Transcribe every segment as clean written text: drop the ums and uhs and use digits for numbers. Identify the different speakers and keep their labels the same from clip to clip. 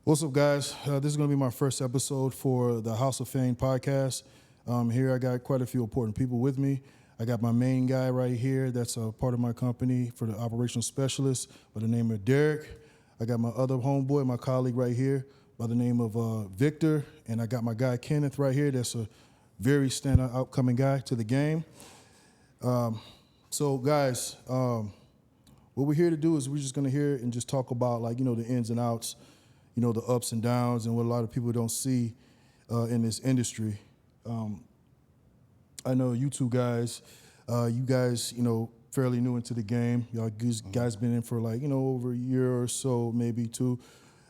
Speaker 1: What's up, guys? This is going to be my first episode for the House of Fame podcast. Here I got quite a few important people with me. I got my main guy right here that's a part of my company for the operational specialist by the name of Derek. I got my other homeboy, my colleague right here by the name of Victor. And I got my guy Kenneth right here that's a very standout upcoming guy to the game. So guys, what we're here to do is we're just going to hear and just talk about the ins and outs, the ups and downs and what a lot of people don't see in this industry. I know you two guys, fairly new into the game. Y'all guys been in for over a year or so, maybe two.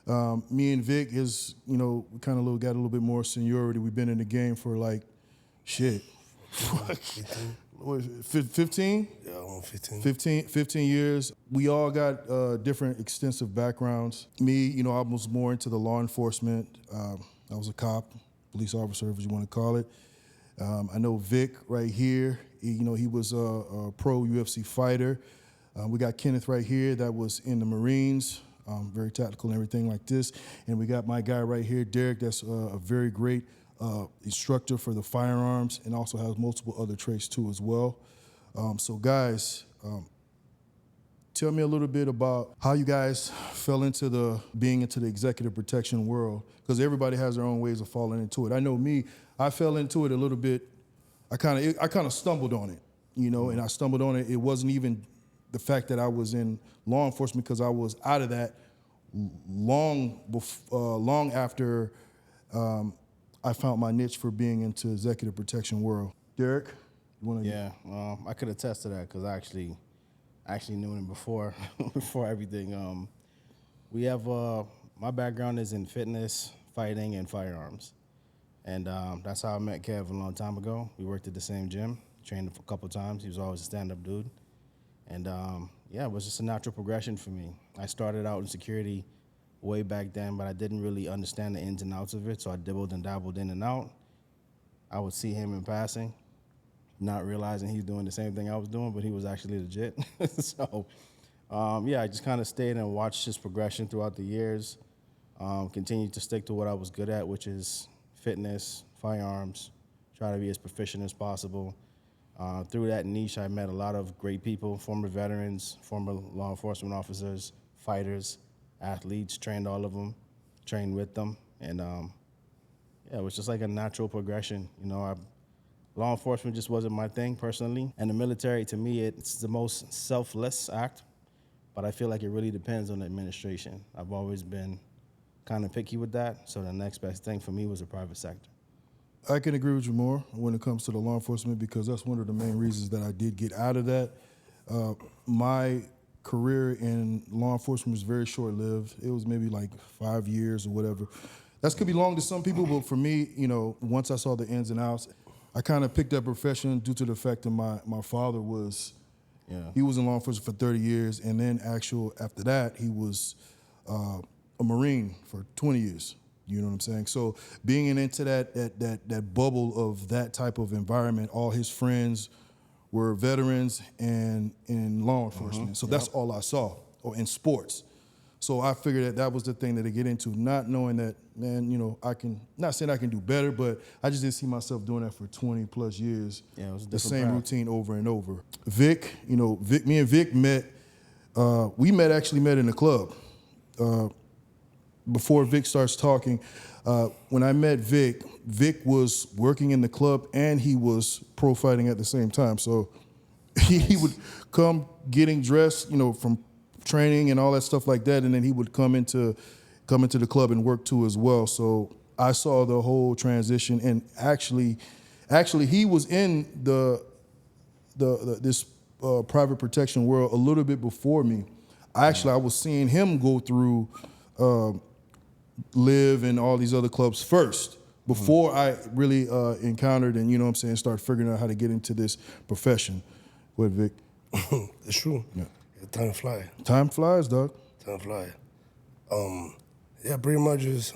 Speaker 1: Me and Vic is, we kind of got a little bit more seniority. We've been in the game for 15?
Speaker 2: Yeah, I'm 15.
Speaker 1: 15 years. We all got different extensive backgrounds. Me, I was more into the law enforcement. I was a cop, police officer, if you want to call it. I know Vic right here. He was a pro UFC fighter. We got Kenneth right here that was in the Marines, very tactical and everything like this. And we got my guy right here, Derek, that's a very great instructor for the firearms and also has multiple other traits too as well. So guys, tell me a little bit about how you guys fell into being into the executive protection world, because everybody has their own ways of falling into it. I know me, I fell into it a little bit. I kind of stumbled on it, and I stumbled on it. It wasn't even the fact that I was in law enforcement, because I was out of that long after I found my niche for being into executive protection world. Derek, you want to?
Speaker 3: Yeah, I could attest to that because I actually knew him before before everything. We have my background is in fitness, fighting, and firearms, and that's how I met Kev a long time ago. We worked at the same gym, trained him for a couple times. He was always a stand-up dude, and it was just a natural progression for me. I started out in security way back then, but I didn't really understand the ins and outs of it, so I dibbled and dabbled in and out. I would see him in passing, not realizing he's doing the same thing I was doing, but he was actually legit. So, I just kind of stayed and watched his progression throughout the years, continued to stick to what I was good at, which is fitness, firearms, try to be as proficient as possible. Through that niche, I met a lot of great people, former veterans, former law enforcement officers, fighters, athletes, trained all of them, trained with them, and it was just like a natural progression. Law enforcement just wasn't my thing personally, and the military, to me, it's the most selfless act, but I feel like it really depends on the administration. I've always been kind of picky with that, so the next best thing for me was the private sector.
Speaker 1: I can agree with you more when it comes to the law enforcement, because that's one of the main reasons that I did get out of that. My career in law enforcement was very short-lived. It was maybe 5 years or whatever. That could be long to some people, but for me, once I saw the ins and outs, I kind of picked that profession due to the fact that my father was, he was in law enforcement for 30 years, and then after that, he was a Marine for 20 years. You know what I'm saying? So being into that bubble of that type of environment, all his friends were veterans and in law enforcement. So that's all I saw, or in sports. So I figured that was the thing that I get into, not knowing that, man, I can, not saying I can do better, but I just didn't see myself doing that for 20 plus years.
Speaker 3: Yeah, it was a
Speaker 1: the
Speaker 3: different
Speaker 1: same
Speaker 3: path.
Speaker 1: routine over and over. Vic, me and Vic met, we actually met in the club. Before Vic starts talking, when I met Vic, Vic was working in the club and he was pro fighting at the same time. So he would come getting dressed, from training and all that stuff like that, and then he would come into the club and work too as well. So I saw the whole transition, and actually he was in this private protection world a little bit before me. I was seeing him go through Live and all these other clubs first before I really encountered and start figuring out how to get into this profession. Go ahead, Vic.
Speaker 2: It's true.
Speaker 1: Yeah.
Speaker 2: Time fly.
Speaker 1: Time flies, dog.
Speaker 2: Time fly. Pretty much is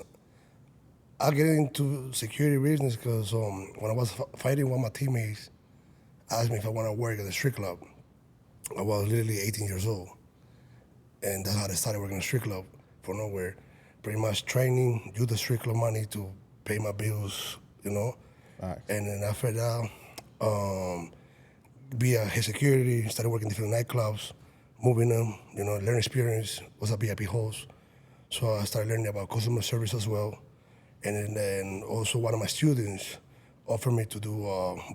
Speaker 2: I get into security business because when I was fighting, one of my teammates asked me if I want to work at a strip club. I was literally 18 years old, and that's how I started working at a strip club for nowhere. pretty much training, use the strickler money to pay my bills, you know.
Speaker 3: Facts.
Speaker 2: And then after that, be a head security, started working different nightclubs, moving them, you know, learn experience, was a VIP host. So I started learning about customer service as well. And then also one of my students offered me to do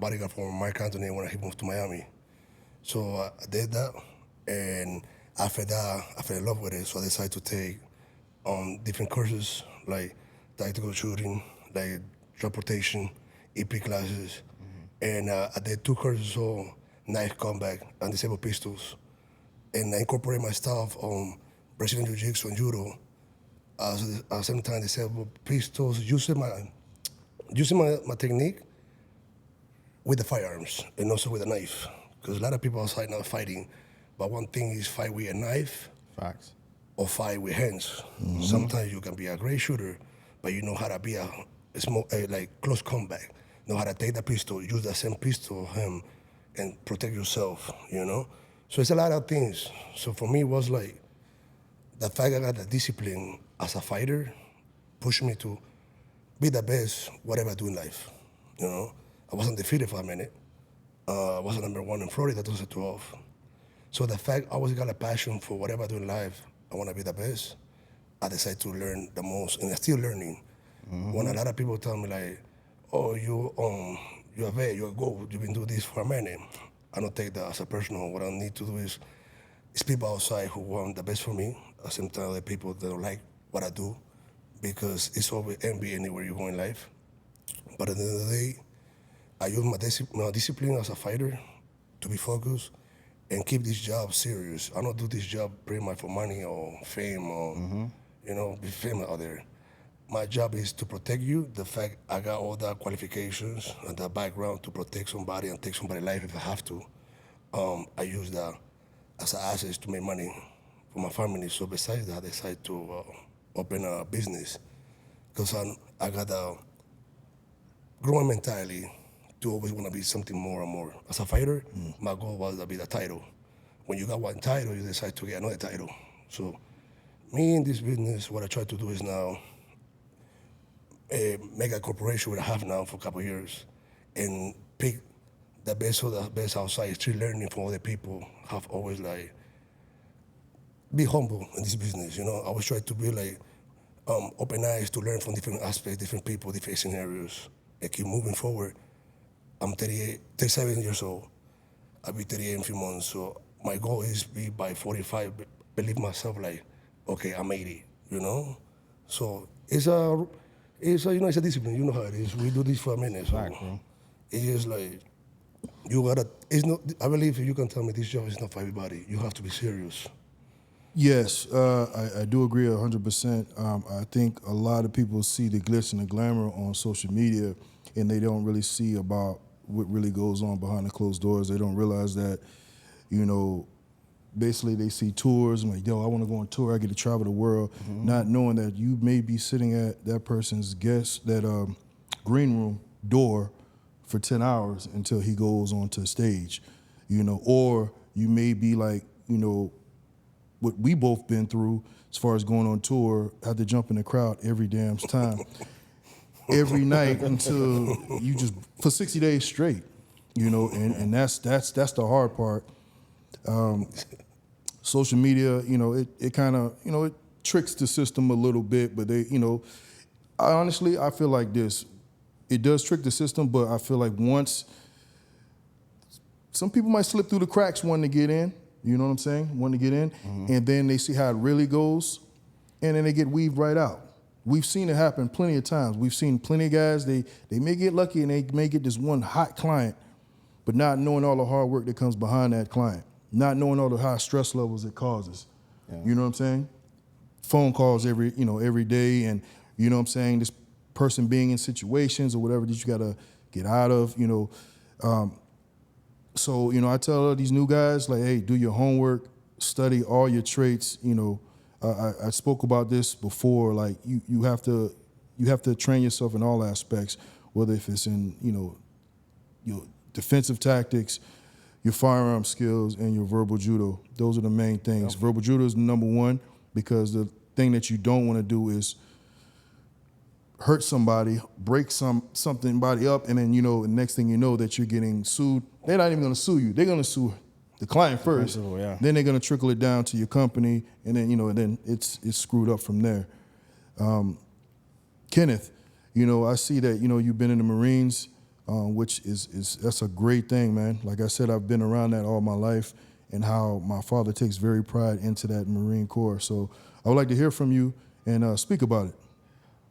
Speaker 2: bodyguard for Mark Anthony when he moved to Miami. So I did that, and after that, I fell in love with it. So I decided to take different courses, like tactical shooting, like transportation, EP classes. And I did 2 courses on knife combat and disabled pistols. And I incorporated my stuff on Brazilian Jiu-Jitsu and Judo. At the same time, disabled pistols, using my technique with the firearms and also with a knife. Because a lot of people outside now fighting, but one thing is fight with a knife
Speaker 3: Facts.
Speaker 2: or fight with hands. Sometimes you can be a great shooter, but you know how to be a small, like close combat. Know how to take the pistol, use the same pistol of him, and protect yourself. You know, so it's a lot of things. So for me, it was like the fact I got the discipline as a fighter pushed me to be the best whatever I do in life. You know, I wasn't defeated for a minute. I was number 1 in Florida 2012. So the fact I always got a passion for whatever I do in life, I want to be the best. I decided to learn the most, and I'm still learning. When a lot of people tell me like, "Oh, you're a vet, you're a GOAT, you've been doing this for a minute," I don't take that as a personal. What I need to do is people outside who want the best for me. At the same time, the people that don't like what I do, because it's always envy anywhere you go in life. But at the end of the day, I use my discipline as a fighter to be focused and keep this job serious. I don't do this job pretty much for money or fame or, you know, be famous out there. My job is to protect you. The fact I got all the qualifications and the background to protect somebody and take somebody's life if I have to. I use that as an asset to make money for my family. So besides that, I decided to open a business because I got a growing mentality to always want to be something more and more. As a fighter, my goal was to be the title. When you got one title, you decide to get another title. So me in this business, what I try to do is now make a corporation, what I have now for a couple of years, and pick the best of the best outside, still learning from other people, have always like, be humble in this business, you know. I always try to be like, open eyes to learn from different aspects, different people, different scenarios, and keep moving forward. I'm 37 years old. I'll be 38 in a few months. So my goal is be by 45, believe myself like, okay, I'm 80, you know? So it's a discipline. You know how it is. We do this for a minute. So
Speaker 3: Right, bro.
Speaker 2: it's just like, you gotta, it's not, I believe you can tell me this job is not for everybody. You have to be serious.
Speaker 1: Yes, I do agree 100%. I think a lot of people see the glitz and the glamour on social media, and they don't really see about what really goes on behind the closed doors. They don't realize that, you know, basically they see tours and like, yo, I want to go on tour. I get to travel the world, not knowing that you may be sitting at that person's green room door for 10 hours until he goes onto stage, you know, or you may be like, you know, what we both been through as far as going on tour, have to jump in the crowd every damn time, every night until you just, for 60 days straight, you know, and that's the hard part. Social media, you know, it kind of, you know, it tricks the system a little bit, but they, you know, I feel like this, it does trick the system, but I feel like once, some people might slip through the cracks wanting to get in, you know what I'm saying? Wanting to get in, and then they see how it really goes, and then they get weaved right out. We've seen it happen plenty of times. We've seen plenty of guys, they may get lucky and they may get this one hot client, but not knowing all the hard work that comes behind that client, not knowing all the high stress levels it causes. Yeah. You know what I'm saying? Phone calls every day, and you know what I'm saying, this person being in situations or whatever that you gotta get out of, you know. So, you know, I tell these new guys, like, hey, do your homework, study all your traits. You know, I spoke about this before. Like, you have to train yourself in all aspects, whether if it's in, you know, your defensive tactics, your firearm skills, and your verbal judo. Those are the main things. Verbal judo is number one because the thing that you don't want to do is hurt somebody, break somebody up, and then, the next thing you know that you're getting sued. They're not even going to sue you. They're going to sue the client first.
Speaker 3: Principal, yeah.
Speaker 1: Then they're going to trickle it down to your company, and then, then it's screwed up from there. Kenneth, I see that, you've been in the Marines, which that's a great thing, man. Like I said, I've been around that all my life, and how my father takes very pride into that Marine Corps. So I would like to hear from you and speak about it.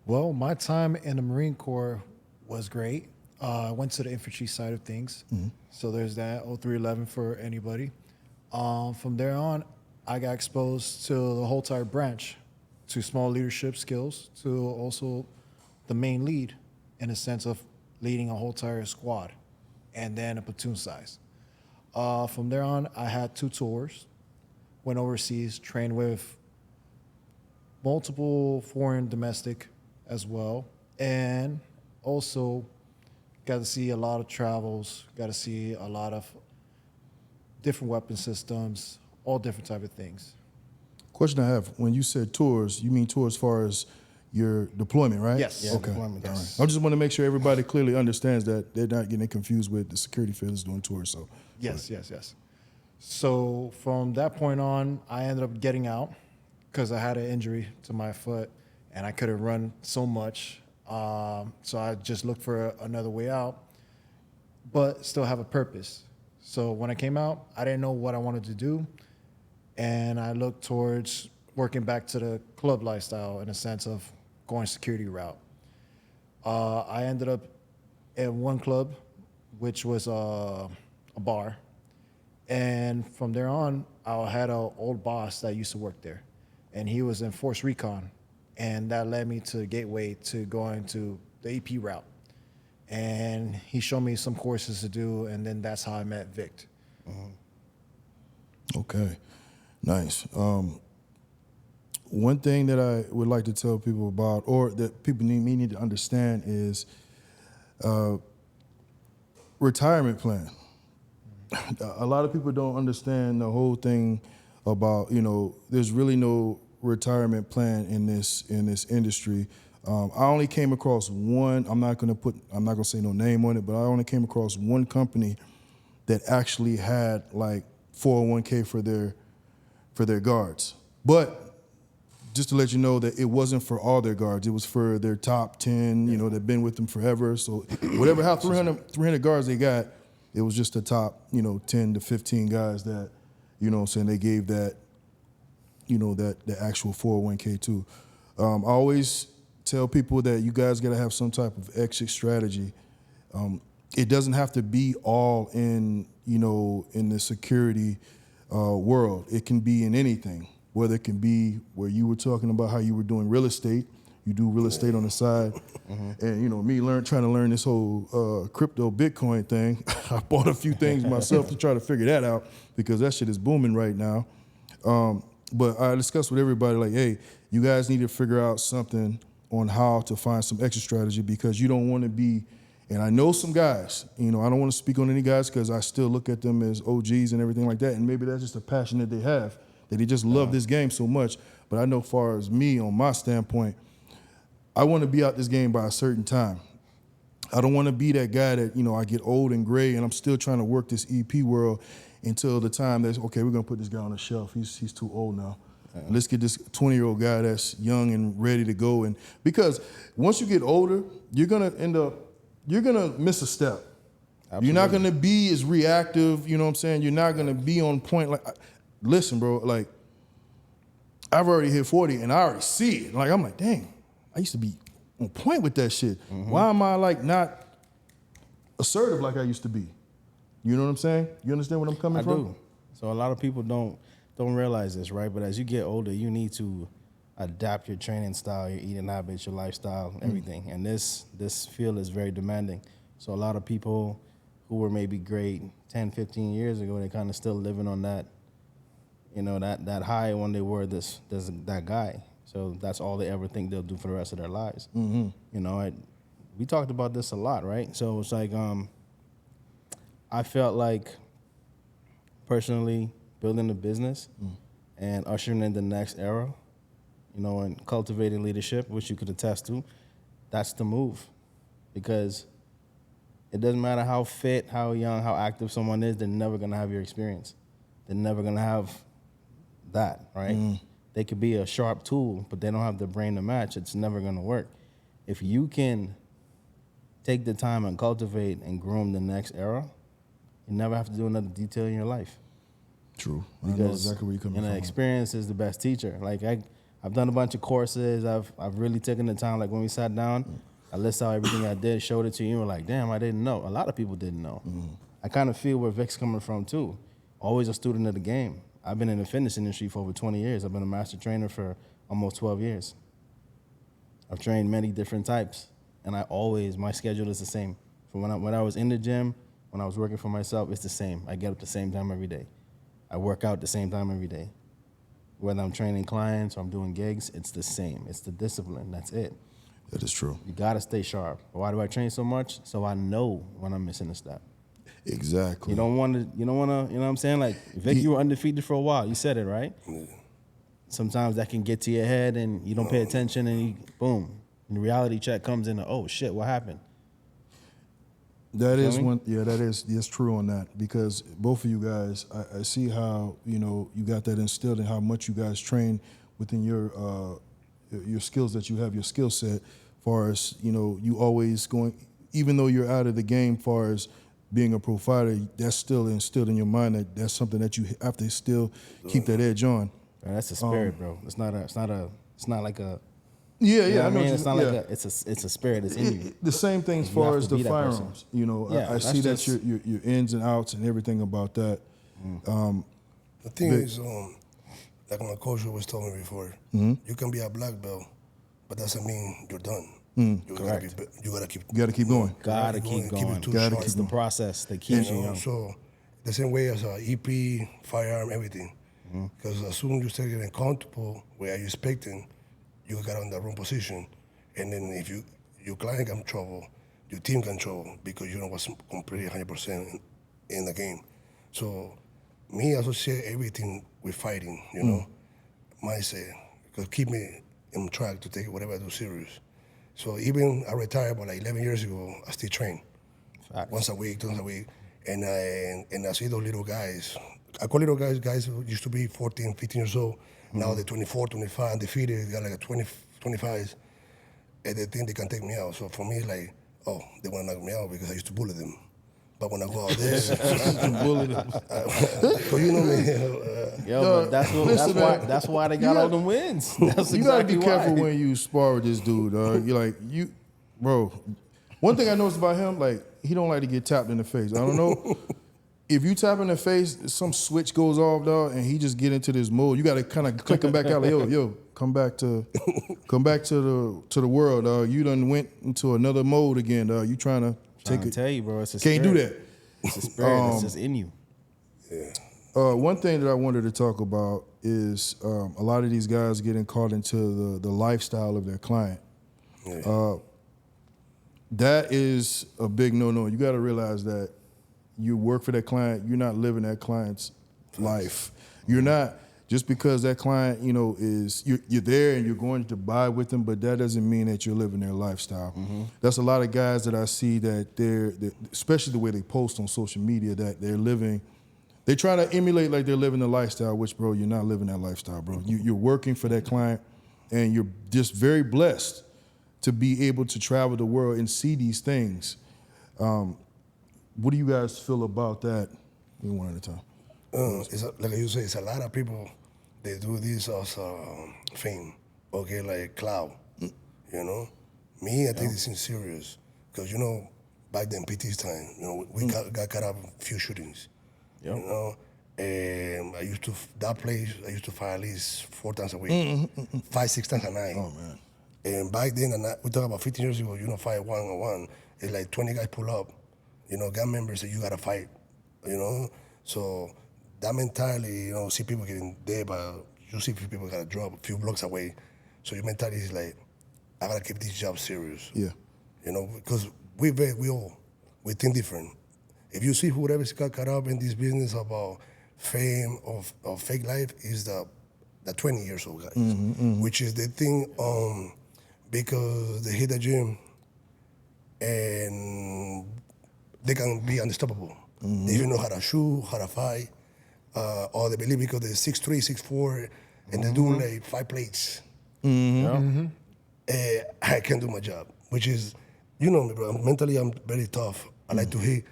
Speaker 4: Well, my time in the Marine Corps was great. I went to the infantry side of things. So there's that, 0311 for anybody. From there on, I got exposed to the whole entire branch, to small leadership skills, to also the main lead in a sense of leading a whole entire squad and then a platoon size. From there on, I had 2 tours, went overseas, trained with multiple foreign, domestic as well, and also got to see a lot of travels, got to see a lot of different weapon systems, all different type of things.
Speaker 1: Question I have, when you said tours, you mean tours as far as your deployment, right?
Speaker 4: Yes.
Speaker 3: Yeah,
Speaker 1: Okay.
Speaker 3: deployment,
Speaker 1: All
Speaker 3: yes.
Speaker 1: right. I just want to make sure everybody clearly understands that they're not getting confused with the security fields doing tours. So
Speaker 4: Yes. So from that point on, I ended up getting out because I had an injury to my foot and I couldn't run so much. So I just looked for another way out, but still have a purpose. So when I came out, I didn't know what I wanted to do. And I looked towards working back to the club lifestyle in a sense of going security route. I ended up at one club, which was a bar. And from there on, I had an old boss that used to work there. And he was in Force Recon. And that led me to Gateway to going to the AP route. And he showed me some courses to do, and then that's how I met Vic.
Speaker 1: okay, nice. One thing that I would like to tell people about, or that people need to understand, is retirement plan. A lot of people don't understand the whole thing about, there's really no retirement plan in this industry. I only came across one. I'm not gonna say no name on it, but I only came across one company that actually had like 401k for their guards. But just to let you know that it wasn't for all their guards. It was for their top 10, that've been with them forever. So whatever, how 300 guards they got, it was just the top, 10 to 15 guys that, they gave that, that the actual 401k to. I always tell people that you guys got to have some type of exit strategy. It doesn't have to be all in, in the security world. It can be in anything, whether it can be where you were talking about how you were doing real estate. You do real estate on the side. And, me trying to learn this whole crypto Bitcoin thing. I bought a few things myself to try to figure that out because that shit is booming right now. But I discussed with everybody like, hey, you guys need to figure out something on how to find some exit strategy because you don't want to be, and I know some guys, I don't want to speak on any guys because I still look at them as OGs and everything like that. And maybe that's just a passion that they have, that they just love this game so much. But I know far as me, on my standpoint, I want to be out this game by a certain time. I don't want to be that guy that, I get old and gray and I'm still trying to work this EP world until the time that's, okay, we're going to put this guy on the shelf. He's too old now. Let's get this 20-year-old guy that's young and ready to go. And because once you get older, you're going to miss a step. Absolutely. You're not going to be as reactive, you know what I'm saying? You're not going to be on point. Like, listen, bro, like, I've already hit 40 and I already see it. Like, I'm like, dang, I used to be on point with that shit. Why am I like not assertive like I used to be? You know what I'm saying? You understand where I'm coming from?
Speaker 3: I do. So a lot of people don't realize this, right? But as you get older, you need to adapt your training style, your eating habits, your lifestyle, everything. And this field is very demanding. So a lot of people who were maybe great 10, 15 years ago, they're kind of still living on that, that high when they were that guy. So that's all they ever think they'll do for the rest of their lives. We talked about this a lot, right? So it's like, I felt like personally building a business and ushering in the next era you know, and cultivating leadership, which you could attest to, that's the move. Because it doesn't matter how fit, how young, how active someone is, they're never going to have your experience. They're never going to have that, right? They could be a sharp tool, but they don't have the brain to match. It's never going to work. If you can take the time and cultivate and groom the next era, you never have to do another detail in your life.
Speaker 1: True. I know
Speaker 3: Because
Speaker 1: exactly where you're coming from.
Speaker 3: experience is the best teacher. Like I've done a bunch of courses. I've really taken the time. Like when we sat down, I listed out everything I did, showed it to you. You were like, damn, I didn't know. A lot of people didn't know. I kind of feel where Vic's coming from too. Always a student of the game. I've been in the fitness industry for over 20 years. I've been a master trainer for almost 12 years. I've trained many different types, and my schedule is the same. From when I was in the gym, when I was working for myself, it's the same. I get up the same time every day. I work out the same time every day. Whether I'm training clients or I'm doing gigs, it's the same. It's the discipline. That's it.
Speaker 1: That is true.
Speaker 3: You gotta stay sharp. Why do I train so much? So I know when I'm missing a step.
Speaker 1: Exactly.
Speaker 3: You don't wanna, you know what I'm saying? Like, Vic, you were undefeated for a while. You said it, right?
Speaker 2: Yeah.
Speaker 3: Sometimes that can get to your head and you don't pay attention and boom. And the reality check comes in, oh shit, what happened?
Speaker 1: That
Speaker 3: You
Speaker 1: is
Speaker 3: feel me?
Speaker 1: one. Yeah, that is true on that, because both of you guys, I see how you got that instilled and how much you guys train within your skills that you have, your skill set. Far as you always going, even though you're out of the game, far as being a pro fighter, that's still instilled in your mind that that's something that you have to still keep that edge on.
Speaker 3: Bro, that's a spirit, bro. It's not like a.
Speaker 1: Yeah,
Speaker 3: You know
Speaker 1: yeah, I
Speaker 3: what
Speaker 1: know.
Speaker 3: I mean?
Speaker 1: what
Speaker 3: It's
Speaker 1: you-
Speaker 3: not
Speaker 1: yeah.
Speaker 3: like it's a spirit. It's in you.
Speaker 1: The same thing as
Speaker 3: You
Speaker 1: far
Speaker 3: have
Speaker 1: as
Speaker 3: to
Speaker 1: the
Speaker 3: be that person.
Speaker 1: firearms.
Speaker 3: Yeah,
Speaker 1: I
Speaker 3: that's
Speaker 1: see
Speaker 3: just-
Speaker 1: that your ins and outs and everything about that.
Speaker 2: The thing is, like my coach always told me before, you can be a black belt, but doesn't mean you're done. You gotta you gotta keep.
Speaker 1: You got to keep going.
Speaker 3: Gotta keep
Speaker 2: and
Speaker 3: going.
Speaker 2: it too
Speaker 1: Gotta
Speaker 2: sharp.
Speaker 3: It's the process that keeps you young.
Speaker 2: So the same way as EP, firearm, everything. Because as soon as you start getting comfortable where you're expecting, you got on the wrong position. And then if your client got in trouble, your team got in trouble because you don't was completely 100% in the game. So me, I associate everything with fighting, mindset. Because keep me in track to take whatever I do serious. So even I retired about like 11 years ago, I still train.
Speaker 3: Facts.
Speaker 2: Once a week, twice a week. And I see those little guys. I call little guys who used to be 14, 15 years old. Now they're 24, 25, undefeated. They got like a 20, 25s. And they think they can take me out. So for me, it's like, oh, they want to knock me out because I used to bully them. But when I go out there, so you know me.
Speaker 3: Yo, but that's why they got all them wins. That's
Speaker 1: You gotta
Speaker 3: exactly
Speaker 1: be careful
Speaker 3: why.
Speaker 1: when you spar with this dude, dog. You're like, bro. One thing I noticed about him, like, he don't like to get tapped in the face. I don't know. If you tap in the face, some switch goes off, dog, and he just get into this mode. You gotta kind of click him back out, like, yo, come back to the world, dog. You done went into another mode again, dog. You trying to
Speaker 3: Trying
Speaker 1: take
Speaker 3: to
Speaker 1: it.
Speaker 3: tell you, bro, it's a
Speaker 1: Can't
Speaker 3: spirit.
Speaker 1: do that.
Speaker 3: It's a spirit. It's just in you.
Speaker 1: One thing that I wanted to talk about is a lot of these guys getting caught into the lifestyle of their client. That is a big no-no. You got to realize that you work for that client. You're not living that client's life. You're not, just because that client, is you're there and you're going to buy with them, but that doesn't mean that you're living their lifestyle. That's a lot of guys that I see that they're, especially the way they post on social media, that they're living. They try to emulate like they're living the lifestyle, which, bro, you're not living that lifestyle, bro. You're working for that client, and you're just very blessed to be able to travel the world and see these things. What do you guys feel about that? One at a time.
Speaker 2: Like you say, it's a lot of people, they do this as fame, okay, like cloud, Me, I take this in serious, because, back then, PT's time, we got caught up in a few shootings, and I used to fight at least 4 times a week, 5, 6 times a night.
Speaker 1: Oh, man.
Speaker 2: And back then, we talk about 15 years ago, fight one-on-one, it's like 20 guys pull up, gang members say you gotta fight, So that mentality, see people getting dead, but you see people gotta drop a few blocks away. So your mentality is like, I gotta keep this job serious.
Speaker 1: Yeah.
Speaker 2: Because we think different. If you see whoever's got caught up in this business about fame of fake life, is the the 20 years old guys, which is the thing because they hit the gym and they can be unstoppable. They don't know how to shoot, how to fight, or they believe because they're 6'3", 6'4", and they do like 5 plates. I can do my job, which is, you know me, bro. Mentally, I'm very tough. I like to hit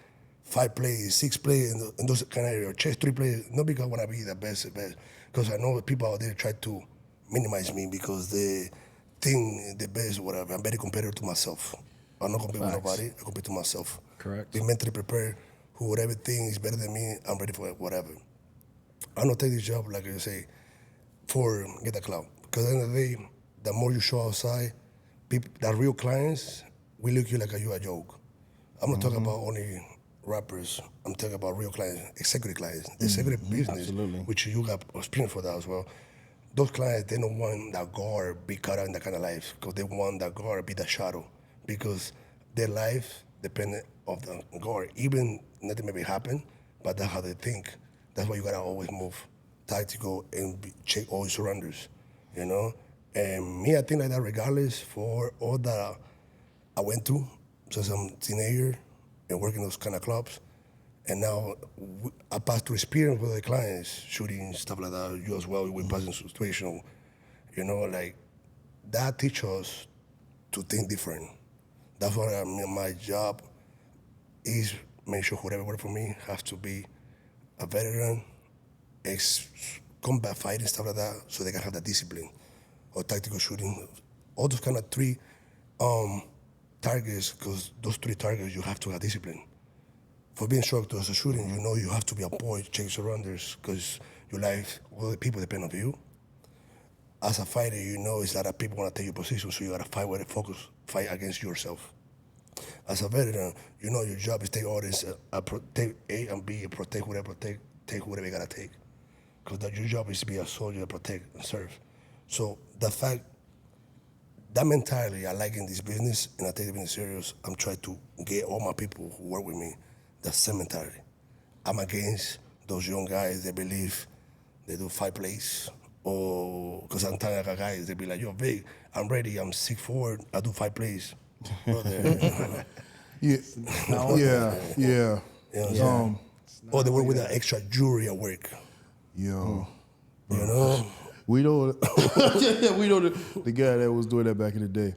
Speaker 2: 5 plays, 6 plays, and those kind of areas. Chase 3 plays, not because I want to be the best, because I know people out there try to minimize me because they think the best, whatever. I'm very competitive to myself. I'm not competing with nobody. I compete to myself.
Speaker 4: Correct.
Speaker 2: Be mentally prepared. Whoever thinks is better than me, I'm ready for whatever. I don't take this job, like I say, for get the clout. Because at the end of the day, the more you show outside, people, the real clients will look you like you a joke. I'm not talking about only rappers. I'm talking about real clients, executive clients, executive business,
Speaker 3: Absolutely.
Speaker 2: which you got experience for that as well. Those clients, they don't want that guard be cut out in that kind of life because they want that guard be the shadow because their life dependent of the guard. Even nothing maybe happen, but that's how they think. That's why you gotta always move tactical and check all your surroundings, you know? And me, I think like that regardless for all that I went through since I'm a teenager and working those kind of clubs. And now I passed through experience with the clients, shooting, stuff like that. You as well, we passing situation, you know, like that teach us to think different. That's what my job is, make sure whoever work for me has to be a veteran, combat fighting, stuff like that, so they can have the discipline or tactical shooting. All those kind of 3 targets, because those 3 targets, you have to have discipline. For being instructor as a shooting, you know you have to be a boy, check surroundings, because your life, all the people depend on you. As a fighter, you know it's a lot of people want to take your position, so you got to fight with a focus, fight against yourself. As a veteran, you know your job is take orders, take A and B, and protect whatever, take whatever you got to take. Because your job is to be a soldier, protect, and serve. So the fact, that mentality I like in this business, and I take it very serious, I'm trying to get all my people who work with me that same mentality. I'm against those young guys that believe they do 5 plays, or because sometimes I got guys, they be like, yo, Vic, I'm ready, I'm 6'4", I do 5 plays. Brother,
Speaker 1: Yeah, yeah.
Speaker 2: or they work with an extra jury at work.
Speaker 1: Yo,
Speaker 2: You know?
Speaker 1: we know, we know the guy that was doing that back in the day.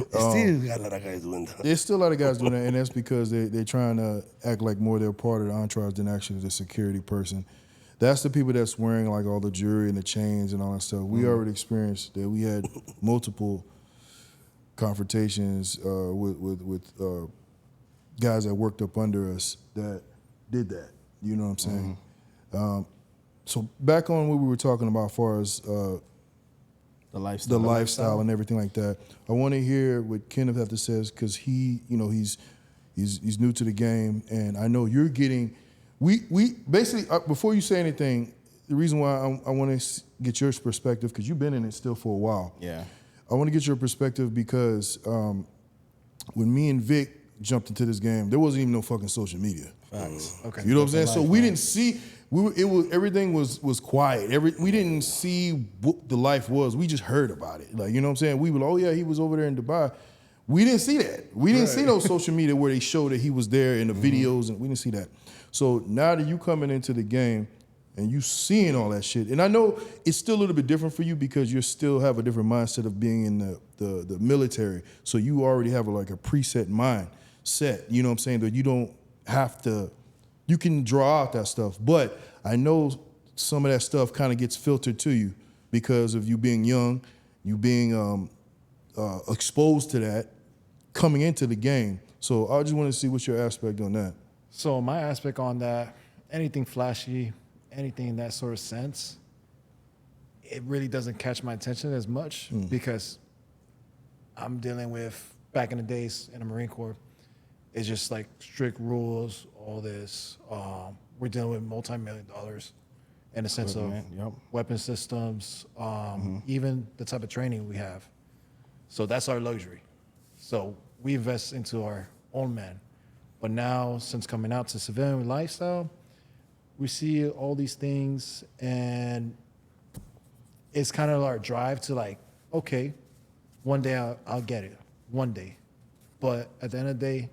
Speaker 2: Still got a lot of guys doing that.
Speaker 1: There's still a lot of guys doing that, and that's because they're trying to act like more they're part of the entourage than actually the security person. That's the people that's wearing like all the jewelry and the chains and all that stuff. We already experienced that. We had multiple confrontations with guys that worked up under us that did that. You know what I'm saying? So back on what we were talking about as far as
Speaker 3: The lifestyle.
Speaker 1: the lifestyle and everything like that. I want to hear what Kenneth have to say because he, you know, he's new to the game, and I know you're getting. We basically before you say anything, the reason why I want to get your perspective because you've been in it still for a while.
Speaker 3: Yeah.
Speaker 1: I want to get your perspective because when me and Vic jumped into this game, there wasn't even no fucking social media.
Speaker 3: Facts.
Speaker 4: Okay.
Speaker 1: You know what I'm saying? So we didn't see. Everything was quiet. We didn't see what the life was. We just heard about it. Like, you know what I'm saying? We were, oh yeah, he was over there in Dubai. We didn't see that. We didn't see no social media where they showed that he was there in the videos, and we didn't see that. So now that you coming into the game and you seeing all that shit, and I know it's still a little bit different for you because you still have a different mindset of being in the military. So you already have like a preset mind set. You know what I'm saying? That you don't have to. You can draw out that stuff, but I know some of that stuff kind of gets filtered to you because of you being young, you being exposed to that coming into the game. So I just want to see what's your aspect on that.
Speaker 4: So my aspect on that, anything flashy, anything in that sort of sense, it really doesn't catch my attention as much because I'm dealing with, back in the days in the Marine Corps, it's just like strict rules, all this. We're dealing with multi-million dollars in the sense of
Speaker 3: Yep.
Speaker 4: weapon systems, even the type of training we have. So that's our luxury. So we invest into our own men. But now, since coming out to civilian lifestyle, we see all these things, and it's kind of our drive to like, okay, one day I'll get it, one day. But at the end of the day,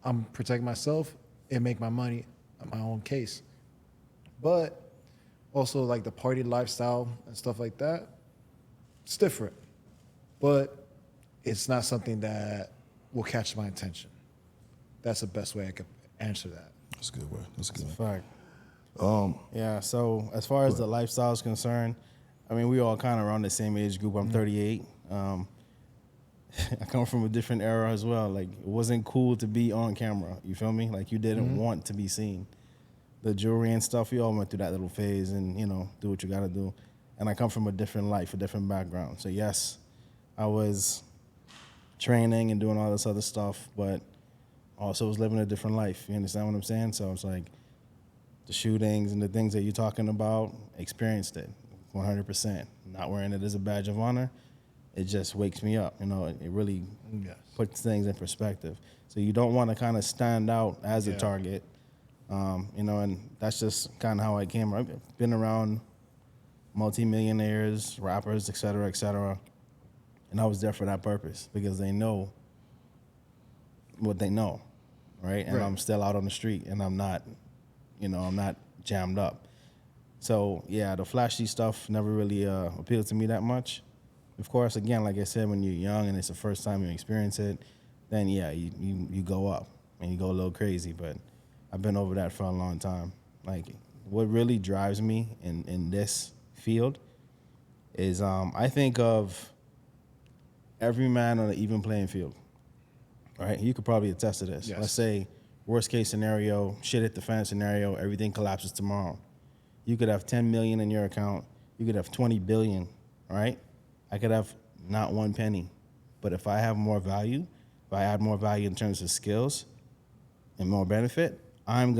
Speaker 4: I'm protecting myself and make my money at my own case. But also like the party lifestyle and stuff like that, it's different. But it's not something that will catch my attention. That's the best way I could answer that.
Speaker 1: That's a good way. That's a good one.
Speaker 3: Fact. Yeah. So as far as the lifestyle is concerned, I mean, we all kind of around the same age group. I'm 38. I come from a different era as well. Like, it wasn't cool to be on camera. You feel me? Like, you didn't want to be seen. The jewelry and stuff, we all went through that little phase and, you know, do what you got to do. And I come from a different life, a different background. So, yes, I was training and doing all this other stuff, but also was living a different life. You understand what I'm saying? So, it's like the shootings and the things that you're talking about, experienced it 100%. Not wearing it as a badge of honor. It just wakes me up, you know. It really puts things in perspective. So you don't want to kind of stand out as a target, you know. And that's just kind of how I came. I've been around multimillionaires, rappers, et cetera, and I was there for that purpose because they know what they know, right? And I'm still out on the street, and I'm not, you know, I'm not jammed up. So yeah, the flashy stuff never really appealed to me that much. Of course, again, like I said, when you're young and it's the first time you experience it, then yeah, you go up and you go a little crazy. But I've been over that for a long time. Like, what really drives me in this field is I think of every man on an even playing field, right? You could probably attest to this.
Speaker 4: Yes.
Speaker 3: Let's say worst case scenario, shit hit the fan scenario, everything collapses tomorrow. You could have 10 million in your account. You could have 20 billion, right? I could have not one penny, but if I have more value, if I add more value in terms of skills and more benefit, I'm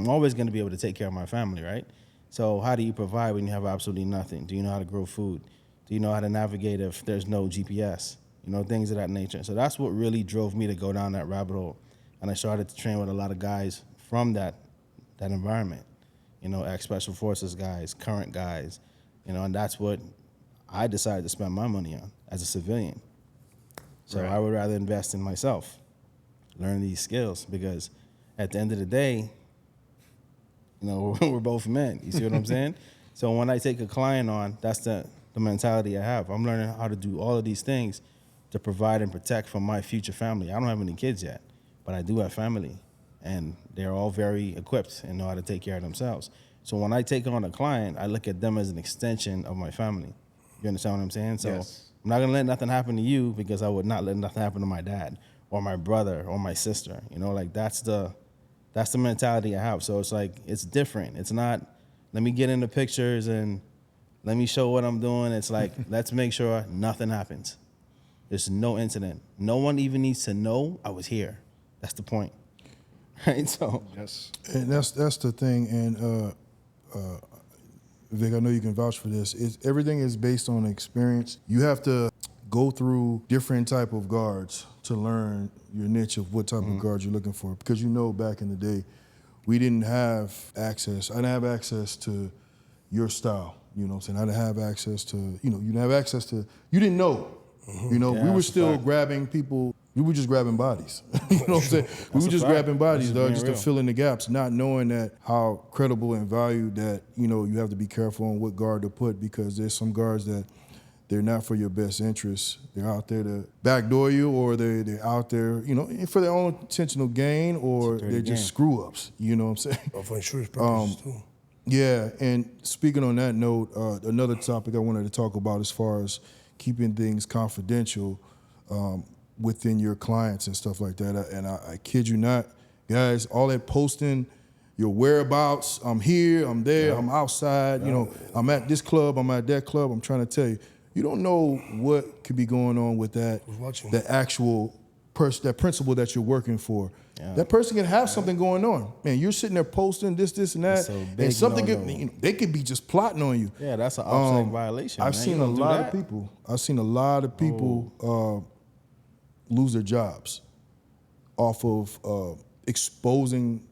Speaker 3: always gonna be able to take care of my family, right? So how do you provide when you have absolutely nothing? Do you know how to grow food? Do you know how to navigate if there's no GPS? You know, things of that nature. So that's what really drove me to go down that rabbit hole. And I started to train with a lot of guys from that environment. You know, ex-special forces guys, current guys, you know, and that's what I decided to spend my money on as a civilian. So I would rather invest in myself, learn these skills, because at the end of the day, you know, we're both men. You see what I'm saying? So when I take a client on, that's the mentality I have. I'm learning how to do all of these things to provide and protect for my future family. I don't have any kids yet, but I do have family, and they're all very equipped and know how to take care of themselves. So when I take on a client, I look at them as an extension of my family. You understand what I'm saying? So I'm not gonna let nothing happen to you because I would not let nothing happen to my dad or my brother or my sister. You know, like that's the mentality I have. So it's like, it's different. It's not, let me get in the pictures and let me show what I'm doing. It's like, let's make sure nothing happens. There's no incident. No one even needs to know I was here. That's the point. Right? So
Speaker 1: And that's the thing. And Vic, I know you can vouch for this. Everything is based on experience. You have to go through different type of guards to learn your niche of what type of guards you're looking for. Because you know, back in the day, we didn't have access. I didn't have access to your style. You know what I'm saying? I didn't have access to, you know, you didn't have access to, you didn't know. You know, we were still grabbing people. We were just grabbing bodies. You know what I'm saying? We were just grabbing bodies, dog, just to fill in the gaps, not knowing that how credible and valued that, you know, you have to be careful on what guard to put, because there's some guards that they're not for your best interests. They're out there to backdoor you, or they're out there, you know, for their own intentional gain, or they're just screw-ups. You know what I'm saying?
Speaker 2: Or for insurance purposes, too.
Speaker 1: Yeah, and speaking on that note, another topic I wanted to talk about as far as keeping things confidential within your clients and stuff like that. And I kid you not, guys, all that posting your whereabouts, I'm here, I'm there, I'm outside, you know, I'm at this club, I'm at that club, I'm trying to tell you, you don't know what could be going on with that actual person, that principal that you're working for. Yeah. That person can have something going on. Man, you're sitting there posting this, and that,
Speaker 3: so
Speaker 1: and something you know, they could be just plotting on you.
Speaker 3: Yeah, that's an OPSEC violation.
Speaker 1: I've seen a lot of people. I've seen a lot of people lose their jobs off of exposing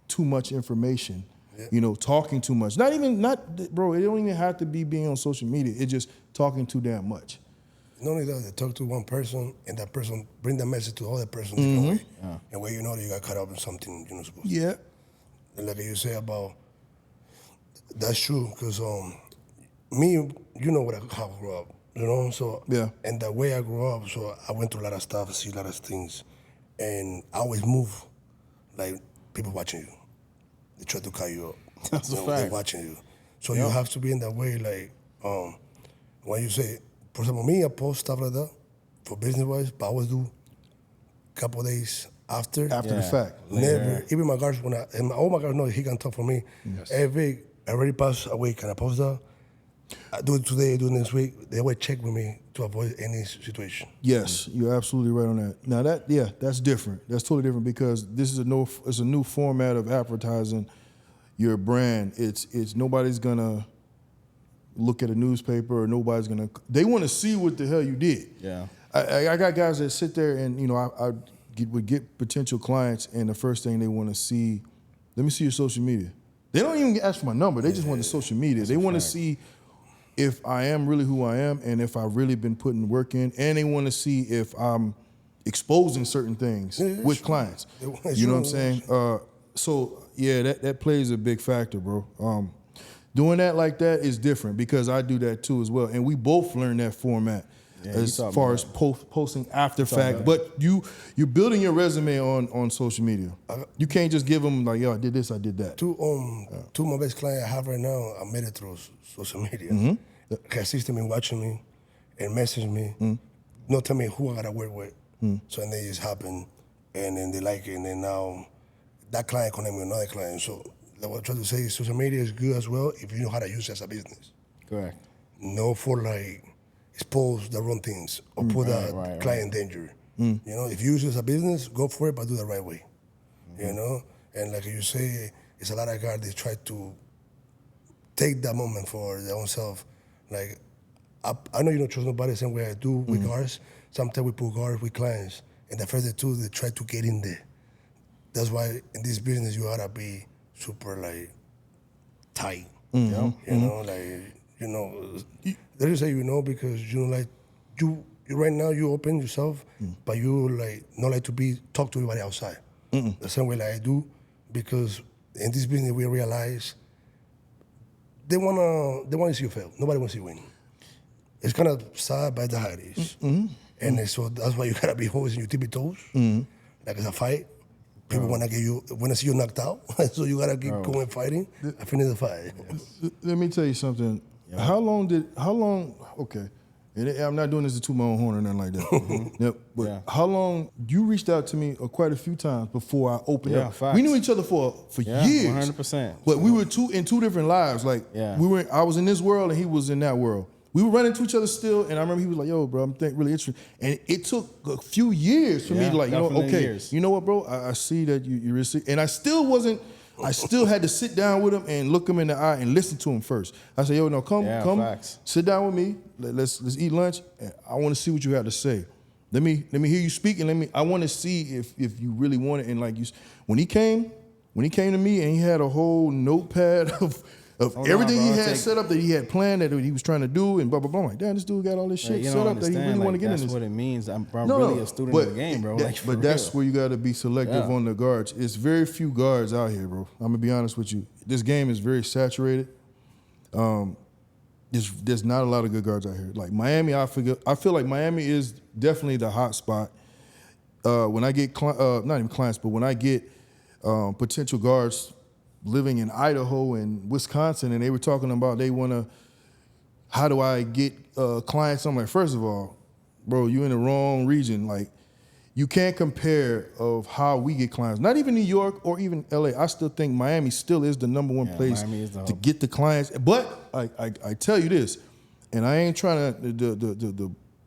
Speaker 1: too much information You know, talking too much. Bro, it don't even have to be being on social media. It's just talking too damn much.
Speaker 2: Not only that, they talk to one person and that person bring the message to the other person different way. And where you know that you got caught up in something you're not supposed to.
Speaker 1: Yeah.
Speaker 2: And like you say about, that's true, because me, you know how I grew up, you know? So,
Speaker 1: Yeah.
Speaker 2: and the way I grew up, so I went through a lot of stuff, see a lot of things. And I always move like people watching you. They try to cut you up.
Speaker 3: That's a
Speaker 2: They're
Speaker 3: fact.
Speaker 2: watching you. So you have to be in that way, like, when you say, for example, me, I post stuff like that for business-wise, but I always do a couple days after.
Speaker 1: After the fact.
Speaker 2: Never. Even my guards, all my guards know he can talk for me. Every already past a week, and I post that. I do it today, I do it next week. They always check with me to avoid any situation.
Speaker 1: Yes, you're absolutely right on that. Now that's different. That's totally different because this is it's a new format of advertising your brand. It's nobody's gonna look at a newspaper or nobody's gonna. They want to see what the hell you did.
Speaker 3: Yeah.
Speaker 1: I got guys that sit there and I would get potential clients and the first thing they want to see, let me see your social media. They don't even ask for my number. They just want the social media. They want to see if I am really who I am and if I've really been putting work in, and they want to see if I'm exposing certain things with clients. You know what I'm saying? So yeah, that plays a big factor, bro. Doing that like that is different because I do that too as well, and we both learn that format as far as posting after fact. But you're building your resume on social media. You can't just give them like, yo, I did this, I did that.
Speaker 2: Two of my best clients I have right now, I made it through social media. They assisted me, watching me, and message me, not tell me who I gotta work with. So and they just happen, and then they like it, and then now that client connect me with another client. So what I'm trying to say is social media is good as well if you know how to use it as a business.
Speaker 3: Correct.
Speaker 2: No for like expose the wrong things or put a client in danger. You know, if you use it as a business, go for it, but do it the right way. You know, and like you say, it's a lot of guys they try to take that moment for their own self. Like I know you don't trust nobody the same way I do with guards. Sometimes we put guards with clients, and the first they do, they try to get in there. That's why in this business you gotta be super like tight. You know, like they just say because you right now you open yourself, but you like not like to talk to everybody outside. The same way like I do, because in this business we realize they wanna see you fail. Nobody wants you win. It's kind of sad, but that's how it is. And so that's why you gotta be always in your tippy toes. Like it's a fight. People wanna see you knocked out. So you gotta keep going fighting and finish the fight.
Speaker 1: Let me tell you something. How long, okay, and I'm not doing this to toot my own horn or nothing like that. But how long, you reached out to me quite a few times before I opened up.
Speaker 3: Facts.
Speaker 1: We knew each other for years.
Speaker 3: 100%.
Speaker 1: But we were in two different lives. Like I was in this world and he was in that world. We were running to each other still, and I remember he was like, yo, bro, I'm really interested. And it took a few years for me to like, you know what, bro, I see that you're really, and I still had to sit down with him and look him in the eye and listen to him first. I said, yo, no, come, sit down with me. Let's eat lunch. And I want to see what you have to say. Let me hear you speak, and I want to see if you really want it. And like when he came to me and he had a whole notepad of everything he had set up that he had planned that he was trying to do and blah blah blah. I'm like, damn, this dude got all this shit set up that he really want to get in this.
Speaker 3: That's what it means. I'm really a student of the game, bro.
Speaker 1: But that's where you got to be selective on the guards. It's very few guards out here, bro. I'm gonna be honest with you. This game is very saturated. There's not a lot of good guards out here. Like Miami, I feel like Miami is definitely the hot spot. When I get not even clients, but when I get potential guards living in Idaho and Wisconsin, and they were talking about how do I get clients? I'm like, first of all, bro, you in the wrong region. Like, you can't compare of how we get clients. Not even New York or even LA. I still think Miami still is the number one place to get the clients. But I tell you this, and I ain't trying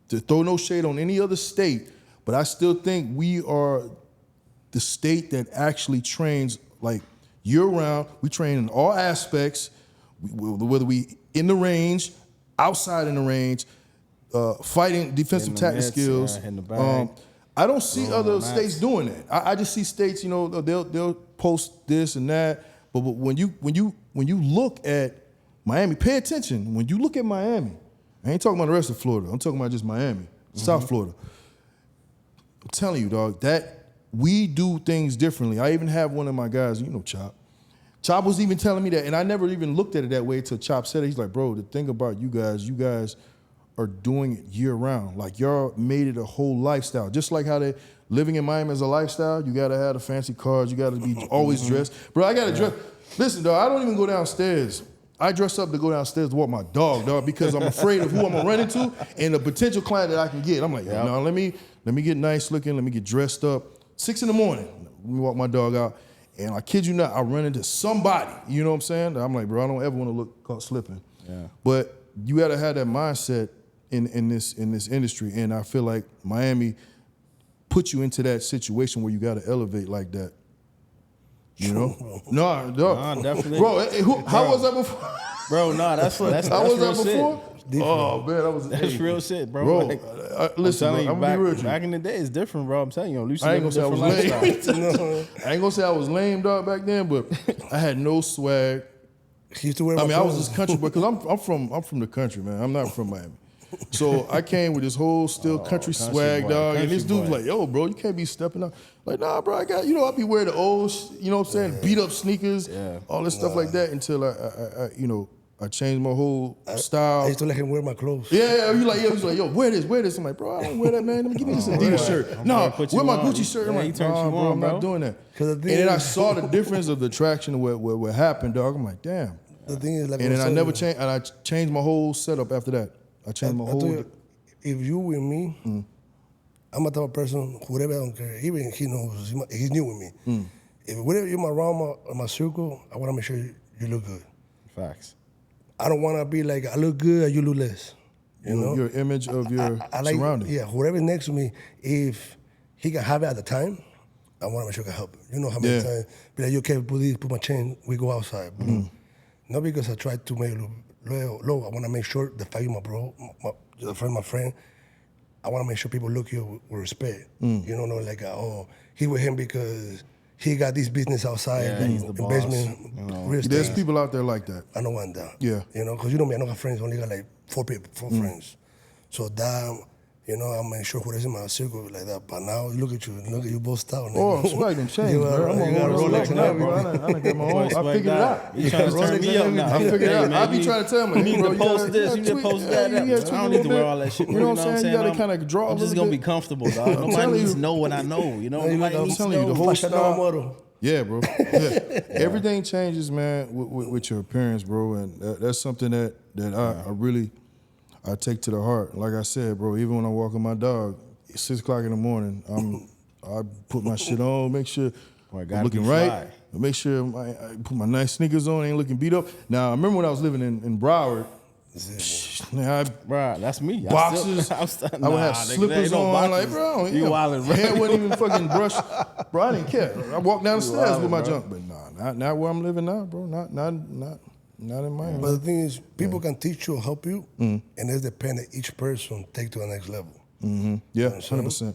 Speaker 1: to throw no shade on any other state, but I still think we are the state that actually trains like year-round. We train in all aspects, whether we in the range, outside in the range, fighting, defensive tactical skills. I don't see other states doing that. I just see states, they'll post this and that, But when you look at Miami, pay attention. When you look at Miami, I ain't talking about the rest of Florida. I'm talking about just Miami, South Florida. I'm telling you, dog, that we do things differently. I even have one of my guys, you know, Chop. Chop was even telling me that, and I never even looked at it that way until Chop said it. He's like, bro, the thing about you guys are doing it year round. Like, y'all made it a whole lifestyle. Just like how they living in Miami is a lifestyle, you gotta have the fancy cars, you gotta be always dressed. Bro, I gotta dress. Listen, dog, I don't even go downstairs. I dress up to go downstairs to walk my dog, because I'm afraid of who I'm gonna run into and the potential client that I can get. I'm like, no, let me get nice looking, let me get dressed up. 6 a.m, let me walk my dog out. And I kid you not, I run into somebody, you know what I'm saying? I'm like, bro, I don't ever want to look caught slipping. Yeah. But you gotta have that mindset in this industry. And I feel like Miami put you into that situation where you gotta elevate like that. You know? No,
Speaker 3: definitely.
Speaker 1: Bro, how was that before?
Speaker 3: Bro, that's
Speaker 1: How was
Speaker 3: real
Speaker 1: that before? Oh man,
Speaker 3: that's real shit, bro.
Speaker 1: Bro,
Speaker 3: Like,
Speaker 1: listen,
Speaker 3: I'm
Speaker 1: I'm
Speaker 3: back,
Speaker 1: gonna be real with you.
Speaker 3: back in the day, it's different, bro. I'm telling you,
Speaker 1: I ain't gonna say I was lame. I ain't
Speaker 3: lifestyle.
Speaker 1: gonna say I was lame, dog, back then, but I had no swag.
Speaker 2: He used to wear my
Speaker 1: I was
Speaker 2: clothes.
Speaker 1: just country boy because I'm from the country, man. I'm not from Miami. So I came with this whole still country swag,
Speaker 3: boy,
Speaker 1: dog. And
Speaker 3: country
Speaker 1: this dude's
Speaker 3: boy.
Speaker 1: like, yo, bro, you can't be stepping up. Like, nah, bro, I got, I be wearing the old, you know what I'm saying, beat up sneakers, all this stuff like that until I changed my whole style.
Speaker 2: I used to let him wear my clothes.
Speaker 1: Yeah, he was like, yo, wear this. I'm like, bro, I don't wear that, man. Let me give me this Adidas shirt. No, wear my Gucci shirt. I'm
Speaker 3: Yeah, he
Speaker 1: like,
Speaker 3: turned
Speaker 1: nah,
Speaker 3: you
Speaker 1: bro,
Speaker 3: on,
Speaker 1: I'm
Speaker 3: bro.
Speaker 1: not doing that.
Speaker 2: the
Speaker 1: And
Speaker 2: thing
Speaker 1: then I
Speaker 2: is-
Speaker 1: saw the difference of the traction of what happened, dog. I'm like, damn.
Speaker 2: The thing is, like,
Speaker 1: And then I
Speaker 2: was
Speaker 1: never
Speaker 2: telling
Speaker 1: changed, and I changed my whole setup after that. I changed my
Speaker 2: I told
Speaker 1: whole.
Speaker 2: you, if you with me, I'm a type of person, whatever, I don't care. Even he knows, he's new with me. If whatever you're around my circle, I want to make sure you look good.
Speaker 3: Facts.
Speaker 2: I don't want to be like, I look good and you look less. You know?
Speaker 1: Your image of your
Speaker 2: I like,
Speaker 1: surroundings.
Speaker 2: yeah, whoever's next to me, if he can have it at the time, I want to make sure I can help him. You know how many times, be like, you can't put my chain, we go outside. Not because I try to make it low. I want to make sure the fact my bro, my friend, I want to make sure people look at you with respect. You know, not like, oh, he with him because he got this business outside,
Speaker 3: Yeah, he's the boss,
Speaker 2: investment, real estate.
Speaker 1: There's people out there like that.
Speaker 2: I don't want that.
Speaker 1: Yeah.
Speaker 2: You know, because you know me, I don't have friends. I only got like 4 friends. So that, I'm make sure whoever's in my circle like that. But now look at you both out.
Speaker 1: Oh, swag done changed,
Speaker 2: You
Speaker 1: bro. I'm
Speaker 2: got
Speaker 1: on
Speaker 2: Rolex
Speaker 1: Rolex
Speaker 2: and
Speaker 1: now, bro.
Speaker 2: everything.
Speaker 1: I done got my own. I figured it out.
Speaker 3: You trying to turn me up now?
Speaker 1: I figured it out.
Speaker 3: Man,
Speaker 1: I be trying to tell
Speaker 3: you
Speaker 1: him,
Speaker 3: need
Speaker 1: bro,
Speaker 3: to post
Speaker 1: gotta-
Speaker 3: this,
Speaker 1: gotta
Speaker 3: you need to
Speaker 1: tweak-
Speaker 3: post
Speaker 1: yeah,
Speaker 3: that.
Speaker 1: you gotta
Speaker 3: I
Speaker 1: tweak a
Speaker 3: don't
Speaker 1: little
Speaker 3: need to wear
Speaker 1: bit.
Speaker 3: all that shit.
Speaker 1: You know what I'm saying? You gotta kind of draw a
Speaker 3: I'm just
Speaker 1: little
Speaker 3: gonna be
Speaker 1: bit.
Speaker 3: comfortable, dog.
Speaker 1: telling
Speaker 3: Nobody needs
Speaker 1: you.
Speaker 3: to know what I know. You know,
Speaker 2: I'm
Speaker 3: nobody needs to
Speaker 1: telling you,
Speaker 3: know.
Speaker 1: the whole
Speaker 2: Fashion
Speaker 1: style.
Speaker 2: model.
Speaker 1: Yeah, bro. Yeah. Everything changes, man, with your appearance, bro, and that's something that I really take to the heart. Like I said, bro, even when I'm walking my dog, it's 6 o'clock in the morning, I put my shit on, make sure
Speaker 3: Boy,
Speaker 1: I'm
Speaker 3: gotta
Speaker 1: looking
Speaker 3: be
Speaker 1: right.
Speaker 3: fly.
Speaker 1: Make sure I put my nice sneakers on, ain't looking beat up. Now, I remember when I was living in Broward, man,
Speaker 3: Bruh, that's me.
Speaker 1: boxes. I would have slippers on. Like, bro,
Speaker 3: you wildin', bro.
Speaker 1: hair wasn't even fucking brushed. Bro, I didn't care. I walked down the stairs with my
Speaker 3: bro.
Speaker 1: junk. But nah, not where I'm living now, bro. Not in Miami.
Speaker 2: But the thing is, people can teach you, help you, and it's dependent. Each person take to the next level.
Speaker 1: Yeah,
Speaker 2: what I'm saying?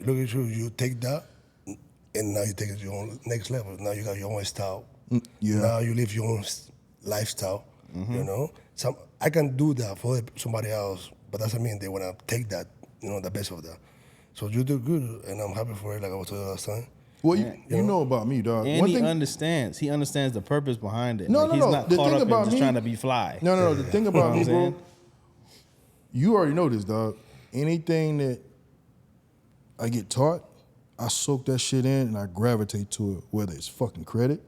Speaker 1: 100%.
Speaker 2: Look at you take that, and now you take it to your own next level. Now you got your own style.
Speaker 1: yeah.
Speaker 2: Now you live your own lifestyle. You know, I can do that for somebody else, but doesn't mean they want to take that. The best of that. So you do good, and I'm happy for it. Like I was telling you last time.
Speaker 1: Well, you know about me, dog.
Speaker 3: And
Speaker 1: One
Speaker 3: he
Speaker 1: thing,
Speaker 3: understands. He understands the purpose behind it.
Speaker 1: No,
Speaker 3: Like,
Speaker 1: no,
Speaker 3: he's
Speaker 1: no.
Speaker 3: not
Speaker 1: The
Speaker 3: caught
Speaker 1: thing
Speaker 3: up in
Speaker 1: about
Speaker 3: just
Speaker 1: me-
Speaker 3: trying to be fly.
Speaker 1: No. The thing about me,
Speaker 3: You know what I'm
Speaker 1: bro, you already know this, dog. Anything that I get taught, I soak that shit in and I gravitate to it, whether it's fucking credit.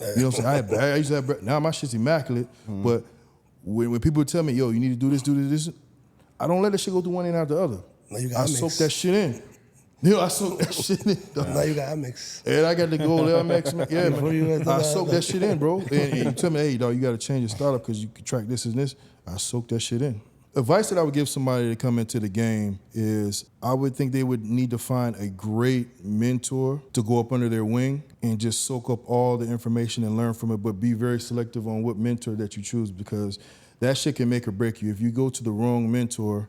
Speaker 1: You know what I'm saying? I used to have, now my shit's immaculate, but when people tell me, yo, you need to do this, I don't let that shit go through one end after the other.
Speaker 2: Now you got
Speaker 1: I
Speaker 2: Amex.
Speaker 1: soak that shit in. I soak that shit in, dog.
Speaker 2: Now you got Amex.
Speaker 1: And I got the gold Amex, man. Yeah,
Speaker 2: Before you
Speaker 1: man.
Speaker 2: went to
Speaker 1: I
Speaker 2: that-
Speaker 1: soak that shit in, bro. And you tell me, hey, dog, you got to change your startup because you can track this and this. I soak that shit in. Advice that I would give somebody to come into the game is I would think they would need to find a great mentor to go up under their wing and just soak up all the information and learn from it, but be very selective on what mentor that you choose because that shit can make or break you. If you go to the wrong mentor,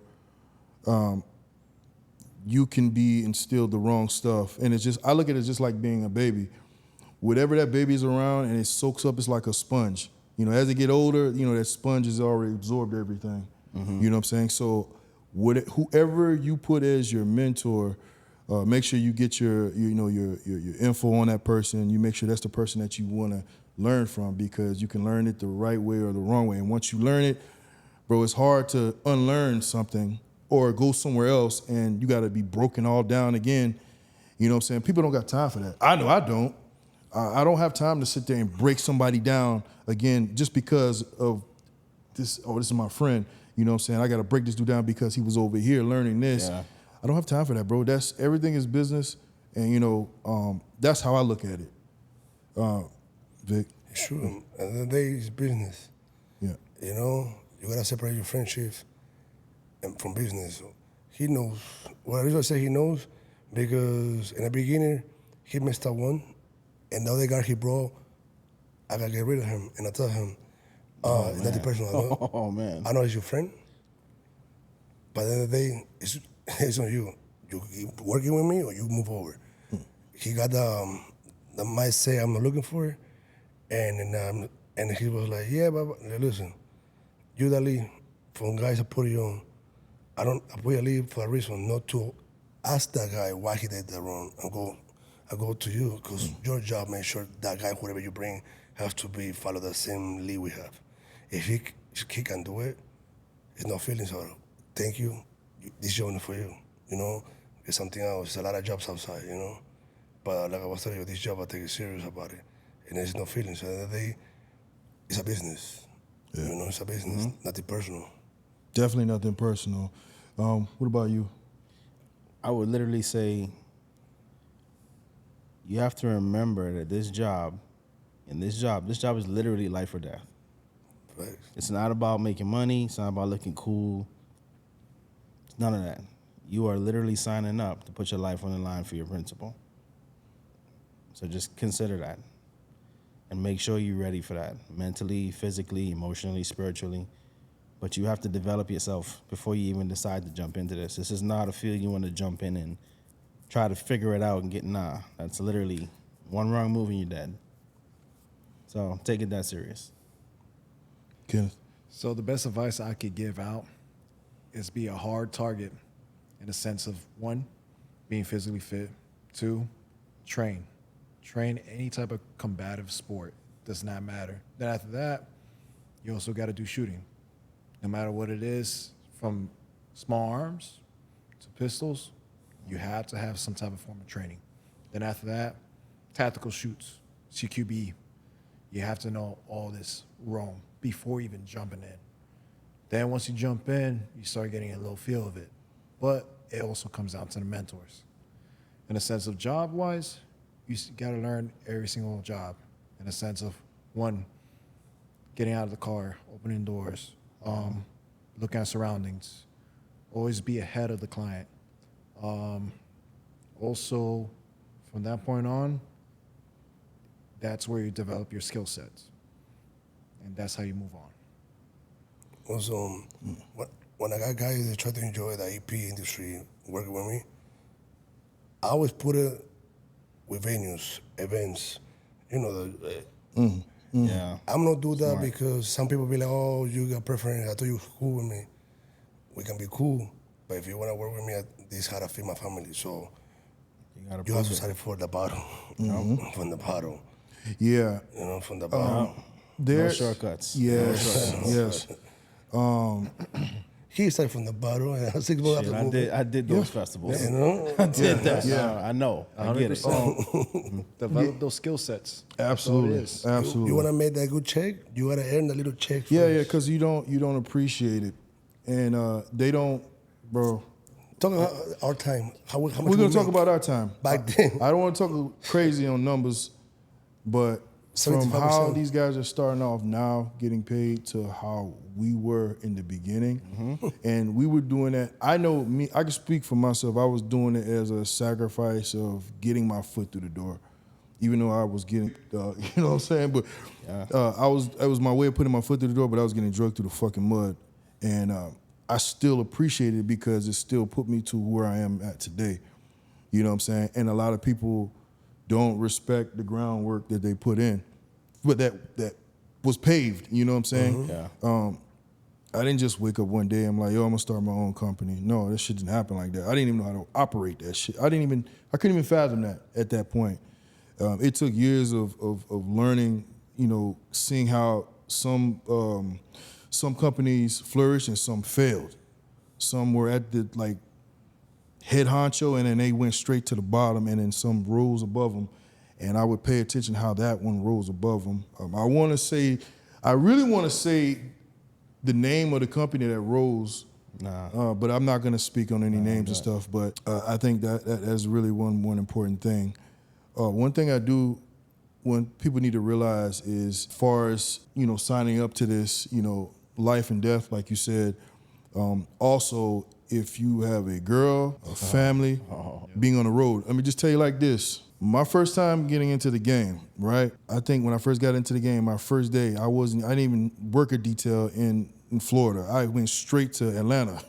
Speaker 1: you can be instilled the wrong stuff. And it's just, I look at it just like being a baby. whatever that baby is around, and it soaks up. It's like a sponge. You know, as they get older, you know, that sponge has already absorbed everything. You know what I'm saying? So whoever you put as your mentor, make sure you get your info on that person. You make sure that's the person that you want to learn from, because you can learn it the right way or the wrong way. And once you learn it, bro, it's hard to unlearn something or go somewhere else, and you got to be broken all down again. You know what I'm saying? People don't got time for that. I know I don't. I don't have time to sit there and break somebody down again just because of this. Oh, this is my friend. You know what I'm saying? I got to break this dude down because he was over here learning this.
Speaker 3: Yeah.
Speaker 1: I don't have time for that, bro. Everything is business, and you know that's how I look at it. Vic,
Speaker 2: It's true. At the end of the day, it's business.
Speaker 1: yeah,
Speaker 2: You know, you gotta separate your friendships and from business. He knows. Well, the reason I say he knows, because in the beginning, he messed up one, and the other guy he brought, I gotta get rid of him. And I tell him, it's not the person I know.
Speaker 3: Oh man.
Speaker 2: I know he's your friend, but at the end of the day, it's on you. You keep working with me or you move over. He got the mindset I'm not looking for, and he was like, yeah, but listen, you that leave from guys I put you on. I put you leave for a reason, not to ask that guy why he did that wrong. I go to you because your job make sure that guy, whatever you bring, has to be follow the same lead we have. If he can do it, it's no feelings or thank you. This job is for you. You know, it's something else. There's a lot of jobs outside. You know, but like I was telling you, this job I take it serious about it, and there's no feelings. At the end of the day, it's a business. You know, it's a business, nothing personal.
Speaker 1: definitely nothing personal. What about you?
Speaker 3: I would literally say you have to remember that this job is literally life or death.
Speaker 2: Facts.
Speaker 3: It's not about making money. It's not about looking cool. It's none of that. You are literally signing up to put your life on the line for your principal. So just consider that. And make sure you're ready for that. Mentally, physically, emotionally, spiritually. But you have to develop yourself before you even decide to jump into this. This is not a field you want to jump in and try to figure it out and get, nah. That's literally one wrong move and you're dead. So take it that serious.
Speaker 1: Kenneth?
Speaker 4: So the best advice I could give out is be a hard target in the sense of, 1, being physically fit, 2, train. Train any type of combative sport. Does not matter. Then after that, you also got to do shooting. No matter what it is, from small arms to pistols, you have to have some type of form of training. Then after that, tactical shoots, CQB. You have to know all this wrong before even jumping in. Then once you jump in, you start getting a little feel of it. But it also comes down to the mentors. In a sense of job-wise, you got to learn every single job. In a sense of, 1, getting out of the car, opening doors, looking at surroundings, always be ahead of the client. Also, from that point on, that's where you develop your skill sets. And that's how you move on.
Speaker 2: Also, when I got guys that try to enjoy the EP industry working with me, I always put it with venues, events. You know,
Speaker 3: Yeah.
Speaker 2: I'm not do that
Speaker 3: Smart.
Speaker 2: because some people be like, oh, you got preference. I thought you was cool with me. We can be cool, but if you want to work with me, this is how to feed my family. So
Speaker 3: You gotta
Speaker 2: you have
Speaker 3: prove
Speaker 2: to
Speaker 3: it.
Speaker 2: start for the bottom, from the bottom,
Speaker 1: Yeah,
Speaker 2: you know, from the bottom.
Speaker 1: there.
Speaker 3: shortcuts.
Speaker 1: Yes, yes.
Speaker 2: He started from the bottom, and 6 months
Speaker 3: Shit,
Speaker 2: after
Speaker 3: I did those festivals.
Speaker 2: you know,
Speaker 3: I did that.
Speaker 1: Yeah.
Speaker 3: I know. I get it.
Speaker 4: 100%. Develop those skill sets.
Speaker 1: Absolutely,
Speaker 4: That's all it is.
Speaker 1: absolutely.
Speaker 2: you want to make that good check, you gotta earn a little check. First.
Speaker 1: Yeah, because you don't appreciate it, and they don't, bro.
Speaker 2: Talk about our time. How much
Speaker 1: We're
Speaker 2: we
Speaker 1: gonna talk
Speaker 2: make
Speaker 1: about our time.
Speaker 2: back then.
Speaker 1: I don't want to talk crazy on numbers, but from how
Speaker 2: 75%.
Speaker 1: these guys are starting off now, getting paid, to how we were in the beginning, and we were doing that. I know me. I can speak for myself. I was doing it as a sacrifice of getting my foot through the door, even though I was getting, you know what I'm saying. But it was my way of putting my foot through the door. But I was getting drugged through the fucking mud, and I still appreciate it because it still put me to where I am at today. You know what I'm saying? And a lot of people don't respect the groundwork that they put in, but that was paved. You know what I'm saying?
Speaker 3: Yeah.
Speaker 1: I didn't just wake up one day and I'm like, yo, I'm gonna start my own company. No, that shit didn't happen like that. I didn't even know how to operate that shit. I couldn't even fathom that at that point. It took years of learning, you know, seeing how some companies flourished and some failed. Some were at the like head honcho and then they went straight to the bottom, and then some rose above them. And I would pay attention how that one rose above them. I really want to say the name of the company that rose, but I'm not going to speak on any names and stuff. But I think that's really one important thing. One thing I do, when people need to realize is, as far as, you know, signing up to this, you know, life and death, like you said, also, if you have a girl, a family, being on the road. Let me just tell you like this. My first time getting into the game, right? I think when I first got into the game, my first day, I didn't even work a detail in Florida. I went straight to Atlanta.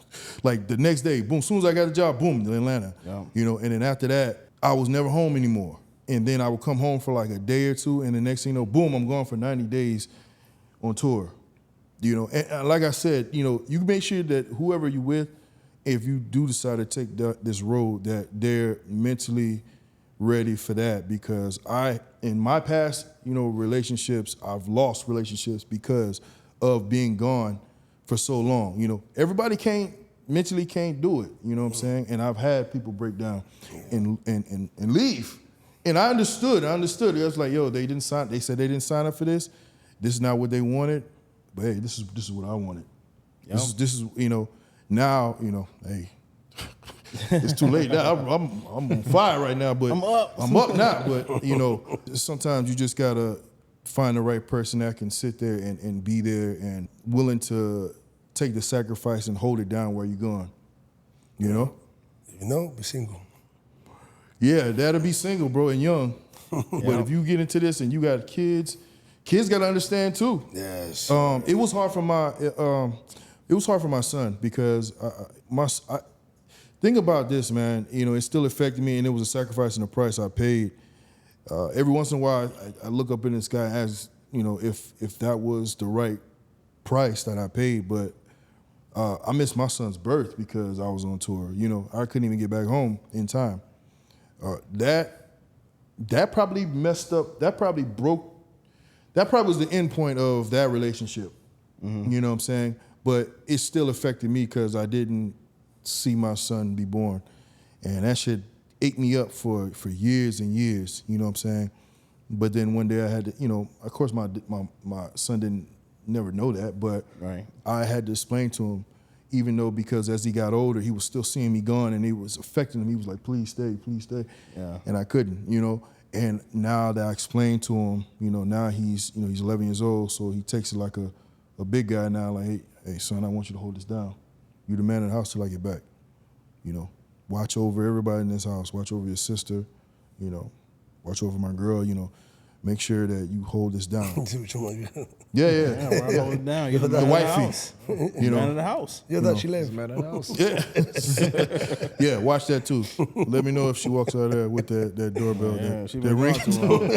Speaker 1: Like the next day, boom, as soon as I got a job, boom, to Atlanta.
Speaker 3: Yeah.
Speaker 1: You know, and then after that, I was never home anymore. And then I would come home for like a day or two, and the next thing you know, boom, I'm gone for 90 days on tour. You know, and like I said, you know, you make sure that whoever you with, if you do decide to take this road, that they're mentally ready for that. Because in my past, you know, relationships, I've lost relationships because of being gone for so long. You know, everybody mentally can't do it. You know what I'm saying? And I've had people break down and leave. And I understood. It was like, yo, they said they didn't sign up for this. This is not what they wanted. But hey, this is what I wanted. Yep. This is, you know, now, you know, hey, it's too late now. I'm on fire right now, but I'm up now. But you know, sometimes you just gotta find the right person that can sit there and be there and willing to take the sacrifice and hold it down where you're going. You know?
Speaker 2: You know, be single.
Speaker 1: Yeah, that'll be single, bro, and young. But if you get into this and you got kids gotta understand too.
Speaker 2: Yes.
Speaker 1: It was hard for my son because think about this, man. You know, it still affected me, and it was a sacrifice and a price I paid. Every once in a while, I look up in the sky and ask, you know, if that was the right price that I paid. But I missed my son's birth because I was on tour. You know, I couldn't even get back home in time. That probably messed up. That probably was the end point of that relationship. Mm-hmm. You know what I'm saying? But it still affected me because I didn't see my son be born. And that shit ate me up for years and years, you know what I'm saying? But then one day I had to, you know, of course my son didn't never know that, but
Speaker 3: right.
Speaker 1: I had to explain to him, even though because as he got older, he was still seeing me gone and it was affecting him. He was like, please stay.
Speaker 3: Yeah.
Speaker 1: And I couldn't, you know? And now that I explained to him, you know, now he's 11 years old, so he takes it like a big guy now, like, hey, son, I want you to hold this down. You the man of the house till I get back. You know, watch over everybody in this house. Watch over your sister, you know, watch over my girl, you know. Make sure that you hold this down. Yeah,
Speaker 3: we're holding down. You're
Speaker 1: the wifey. You know,
Speaker 3: man of the house.
Speaker 2: You're that she lives.
Speaker 4: Man of the house.
Speaker 1: Yeah. Yeah, watch that too. Let me know if she walks out there with that doorbell.
Speaker 3: Yeah,
Speaker 1: that
Speaker 3: she been
Speaker 1: ring.
Speaker 3: gone too long.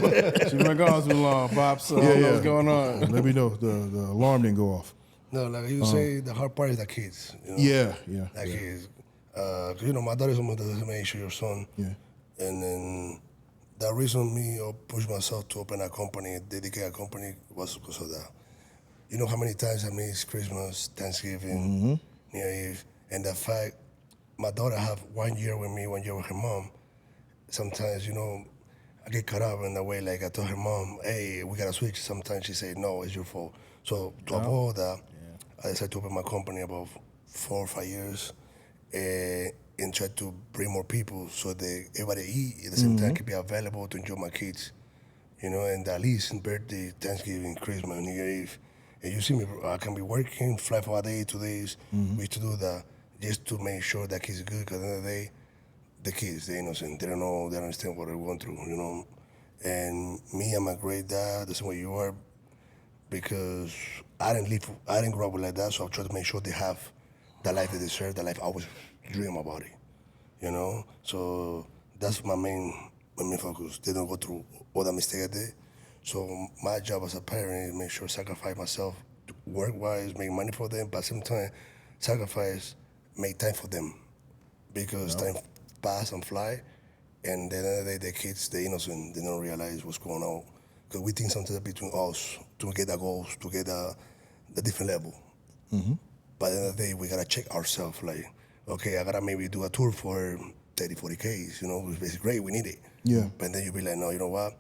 Speaker 3: She been gone too long, Pops. So I don't know what's going on.
Speaker 1: Let me know. The alarm didn't go off.
Speaker 2: No, like you say, the hard part is the kids. You know?
Speaker 1: Yeah.
Speaker 2: The kids. You know, my daughter's almost the same age as your son.
Speaker 1: Yeah.
Speaker 2: And then the reason me push myself to open a company, dedicate a company, was because of that. You know how many times I miss Christmas, Thanksgiving, New Year's, and the fact my daughter have 1 year with me, 1 year with her mom. Sometimes, you know, I get caught up in the way, like I told her mom, hey, we gotta switch. Sometimes she say, no, it's your fault. So to avoid that, I decided to open my company about 4 or 5 years and try to bring more people so that everybody eat at the same time, can be available to enjoy my kids. You know, and at least in birthday, Thanksgiving, Christmas, New Year's Eve. And you see me, I can be working, fly for a day, 2 days. We used to do that just to make sure that kids are good, because at the end of the day, the kids, they're innocent. They don't know, they don't understand what they're going through, you know. And me, I'm a great dad, the same way you are, because I didn't grow up like that, so I try to make sure they have the life they deserve, the life I always dream about it, you know. So that's my main my main focus. They don't go through all the mistakes I did. So my job as a parent is make sure sacrifice myself work-wise, make money for them, but at the same time, sacrifice, make time for them. Because time pass and fly, and then the end of the day, the kids, they're innocent, they don't realize what's going on. Because we think sometimes between us to get the goals, to get the different level. But at the end of the day, we gotta check ourselves. Like, okay, I gotta maybe do a tour for 30, 40 Ks. You know, it's great, we need it.
Speaker 1: Yeah.
Speaker 2: But then you be like, no, you know what?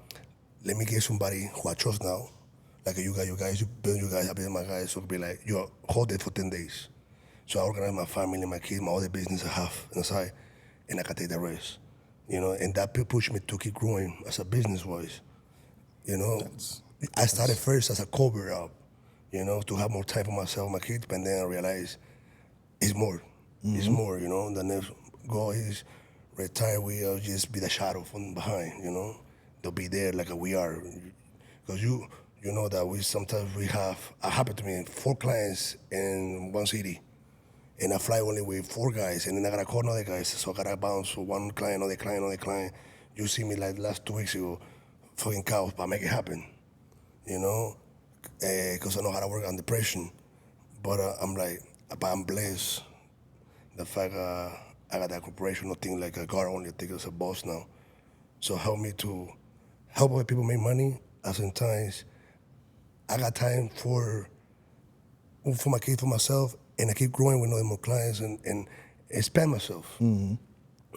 Speaker 2: Let me get somebody who I trust now. Like you guys, I've been my guys. So be like, you hold it for 10 days. So I organize my family, my kids, my other business I have on the side, and I can take the rest. You know, and that pushed me to keep growing as a business wise. You know, I started first as a cover up, you know, to have more time for myself, my kids, but then I realized it's more. It's more, you know. The next goal is retire. We'll just be the shadow from behind, you know. They'll be there like we are. Because you know that we have, it happened to me, 4 clients in one city. And I fly only with 4 guys, and then I gotta call another guys, so I gotta bounce one client, another client, another client. You see me like last 2 weeks ago, fucking cows, but I make it happen, you know, because I know how to work under pressure. But I'm like, but I'm blessed. The fact I got that corporation, nothing like a guard only, I think it's a boss now. So help me to help other people make money. At sometimes I got time for my kids, for myself, and I keep growing with more clients and expand myself. You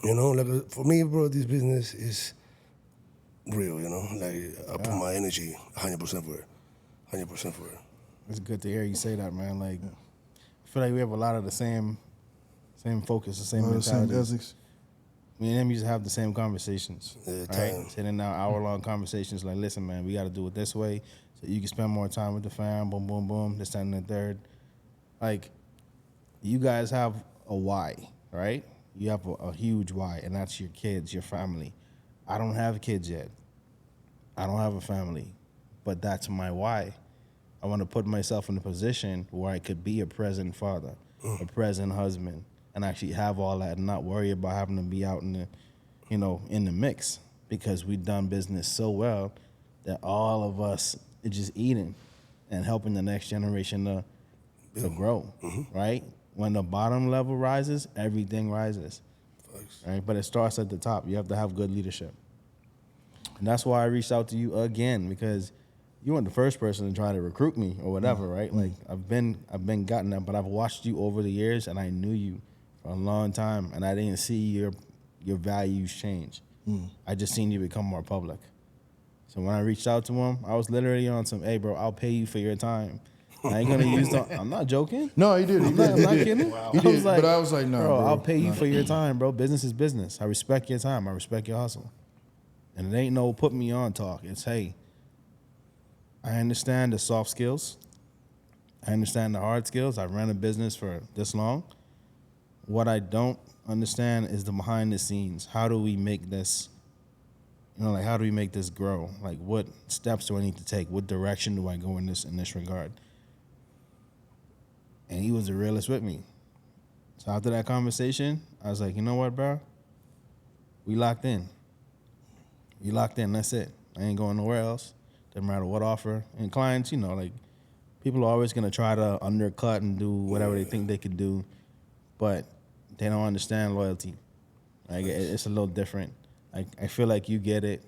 Speaker 2: know, like for me, bro, this business is real. You know, like I put my energy 100% for it, 100% for it.
Speaker 3: It's good to hear you say that, man. Like, I feel like we have a lot of the same focus, the same mentality.
Speaker 1: ethics.
Speaker 3: Me and him used to have the same conversations,
Speaker 2: Yeah,
Speaker 3: right?
Speaker 2: time.
Speaker 3: Sitting down, hour-long conversations. Like, listen, man, we got to do it this way so you can spend more time with the fam. Boom, boom, boom. This, that, and the third. Like, you guys have a why, right? You have a huge why, and that's your kids, your family. I don't have kids yet. I don't have a family, but that's my why. I want to put myself in a position where I could be a present father, a present husband, and actually have all that and not worry about having to be out in the, in the mix, because we've done business so well that all of us are just eating and helping the next generation to grow, right? When the bottom level rises, everything rises, right? But it starts at the top. You have to have good leadership. And that's why I reached out to you again, because you weren't the first person to try to recruit me or whatever, right? Like I've been gotten that, but I've watched you over the years, and I knew you for a long time, and I didn't see your values change. I just seen you become more public. So when I reached out to him, I was literally on some, hey, bro, I'll pay you for your time. I ain't gonna use the. I'm not joking.
Speaker 1: No, he did. He
Speaker 3: I'm
Speaker 1: did.
Speaker 3: not kidding.
Speaker 1: He
Speaker 3: I
Speaker 1: did.
Speaker 3: was like,
Speaker 1: But I was like, nah, bro.
Speaker 3: I'll pay you for your time, bro. Business is business. I respect your time. I respect your hustle. And it ain't no put me on talk. It's, hey, I understand the soft skills. I understand the hard skills. I've run a business for this long. What I don't understand is the behind the scenes. How do we make this, how do we make this grow? Like, what steps do I need to take? What direction do I go in this regard? And he was the realest with me. So after that conversation, I was like, you know what, bro? We locked in. We locked in. That's it. I ain't going nowhere else. Doesn't matter what offer. And clients, people are always going to try to undercut and do whatever they think they can do, but they don't understand loyalty. Like, it's a little different. I feel like you get it,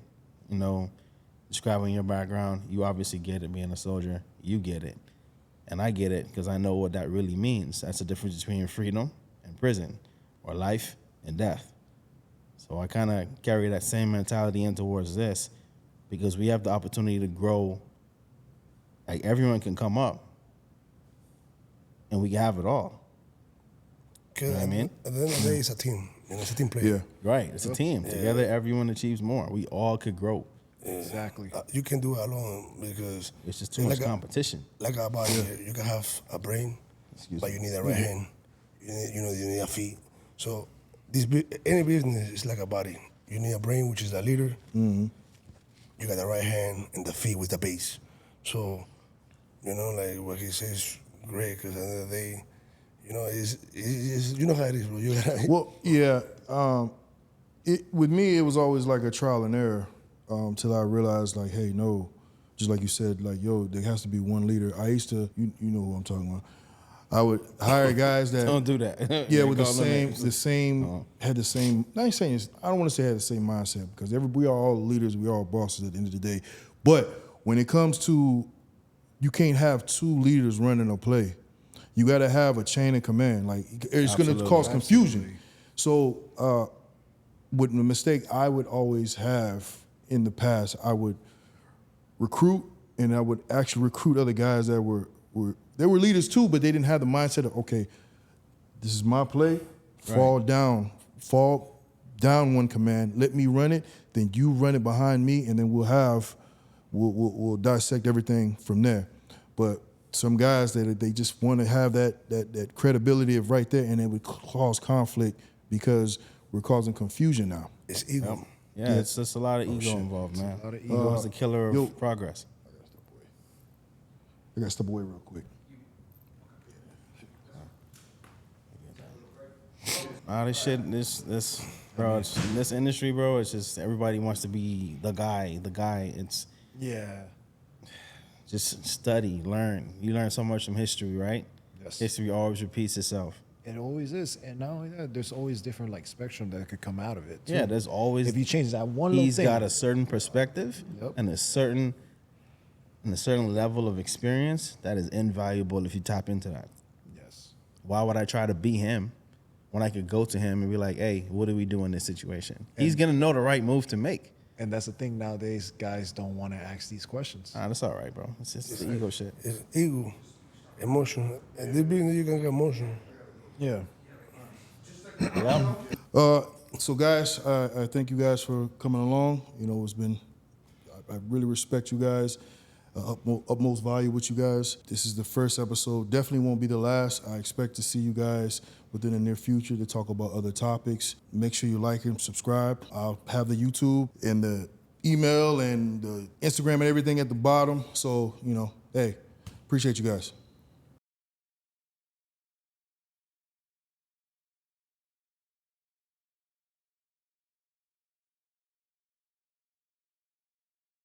Speaker 3: describing your background. You obviously get it being a soldier. You get it. And I get it because I know what that really means. That's the difference between freedom and prison, or life and death. So I kind of carry that same mentality in towards this, because we have the opportunity to grow. Like, everyone can come up and we can have it all.
Speaker 2: You know
Speaker 3: what I mean?
Speaker 2: At the end of the day, it's a team. It's a team play.
Speaker 1: Yeah.
Speaker 3: Right. It's a team. Together, everyone achieves more. We all could grow.
Speaker 4: Exactly.
Speaker 2: You can do it alone because
Speaker 3: It's just too much competition.
Speaker 2: Like our body, you can have a brain, but you need a right hand. You need a feet. So any business is like a body. You need a brain, which is the leader. You got the right hand and the feet with the base. So, like what he says, great. Because at the end of the day, it's you know how it is, bro. You gotta,
Speaker 1: Well, yeah. With me, it was always like a trial and error till I realized, like, hey, no, just like you said, like, yo, there has to be one leader. I used to, you know who I'm talking about. I would hire guys that
Speaker 3: Don't do that.
Speaker 1: yeah, with
Speaker 3: Call no names.
Speaker 1: had the same. I ain't saying I don't want to say had the same mindset because we are all leaders, we are all bosses at the end of the day. But when it comes to, you can't have two leaders running a play. You got to have a chain of command. Like it's going to
Speaker 3: Absolutely.
Speaker 1: cause confusion. So, with the mistake I would always have in the past, I would recruit, and I would actually recruit other guys that were leaders too, but they didn't have the mindset of, okay, this is my play, fall down one command, let me run it, then you run it behind me, and then we'll dissect everything from there. But some guys that they just want to have that credibility of right there, and it would cause conflict because we're causing confusion now.
Speaker 2: It's ego.
Speaker 3: Yeah, it's just a lot of ego involved, man.
Speaker 4: lot of
Speaker 3: Ego is the killer of
Speaker 1: yo-
Speaker 3: progress.
Speaker 1: I got to step away real quick.
Speaker 3: This shit, bro, in this industry, bro, it's just everybody wants to be the guy. It's
Speaker 4: Yeah.
Speaker 3: just study, learn. You learn so much from history, right?
Speaker 4: Yes.
Speaker 3: History always repeats itself.
Speaker 4: It always is, and not only that, there's always different like spectrum that could come out of it. Too.
Speaker 3: Yeah, there's always.
Speaker 4: if you change that one little
Speaker 3: He's
Speaker 4: thing,
Speaker 3: got a certain perspective
Speaker 4: Yep.
Speaker 3: and a certain level of experience that is invaluable if you tap into that.
Speaker 4: yes,
Speaker 3: Why would I try to be him when I could go to him and be like, hey, what do we do in this situation? He's going to know the right move to make.
Speaker 4: and that's the thing nowadays. Guys don't want to ask these questions.
Speaker 3: That's all right, bro. It's just the ego shit.
Speaker 2: It's ego, emotion. And this business, you can get emotion.
Speaker 4: Yeah,
Speaker 3: Yeah.
Speaker 1: So guys, I thank you guys for coming along. You know, I really respect you guys. Utmost value with you guys. This is the first episode. Definitely won't be the last. I expect to see you guys within the near future to talk about other topics. Make sure you like and subscribe. I'll have the YouTube and the email and the Instagram and everything at the bottom. So, you know, hey, appreciate you guys.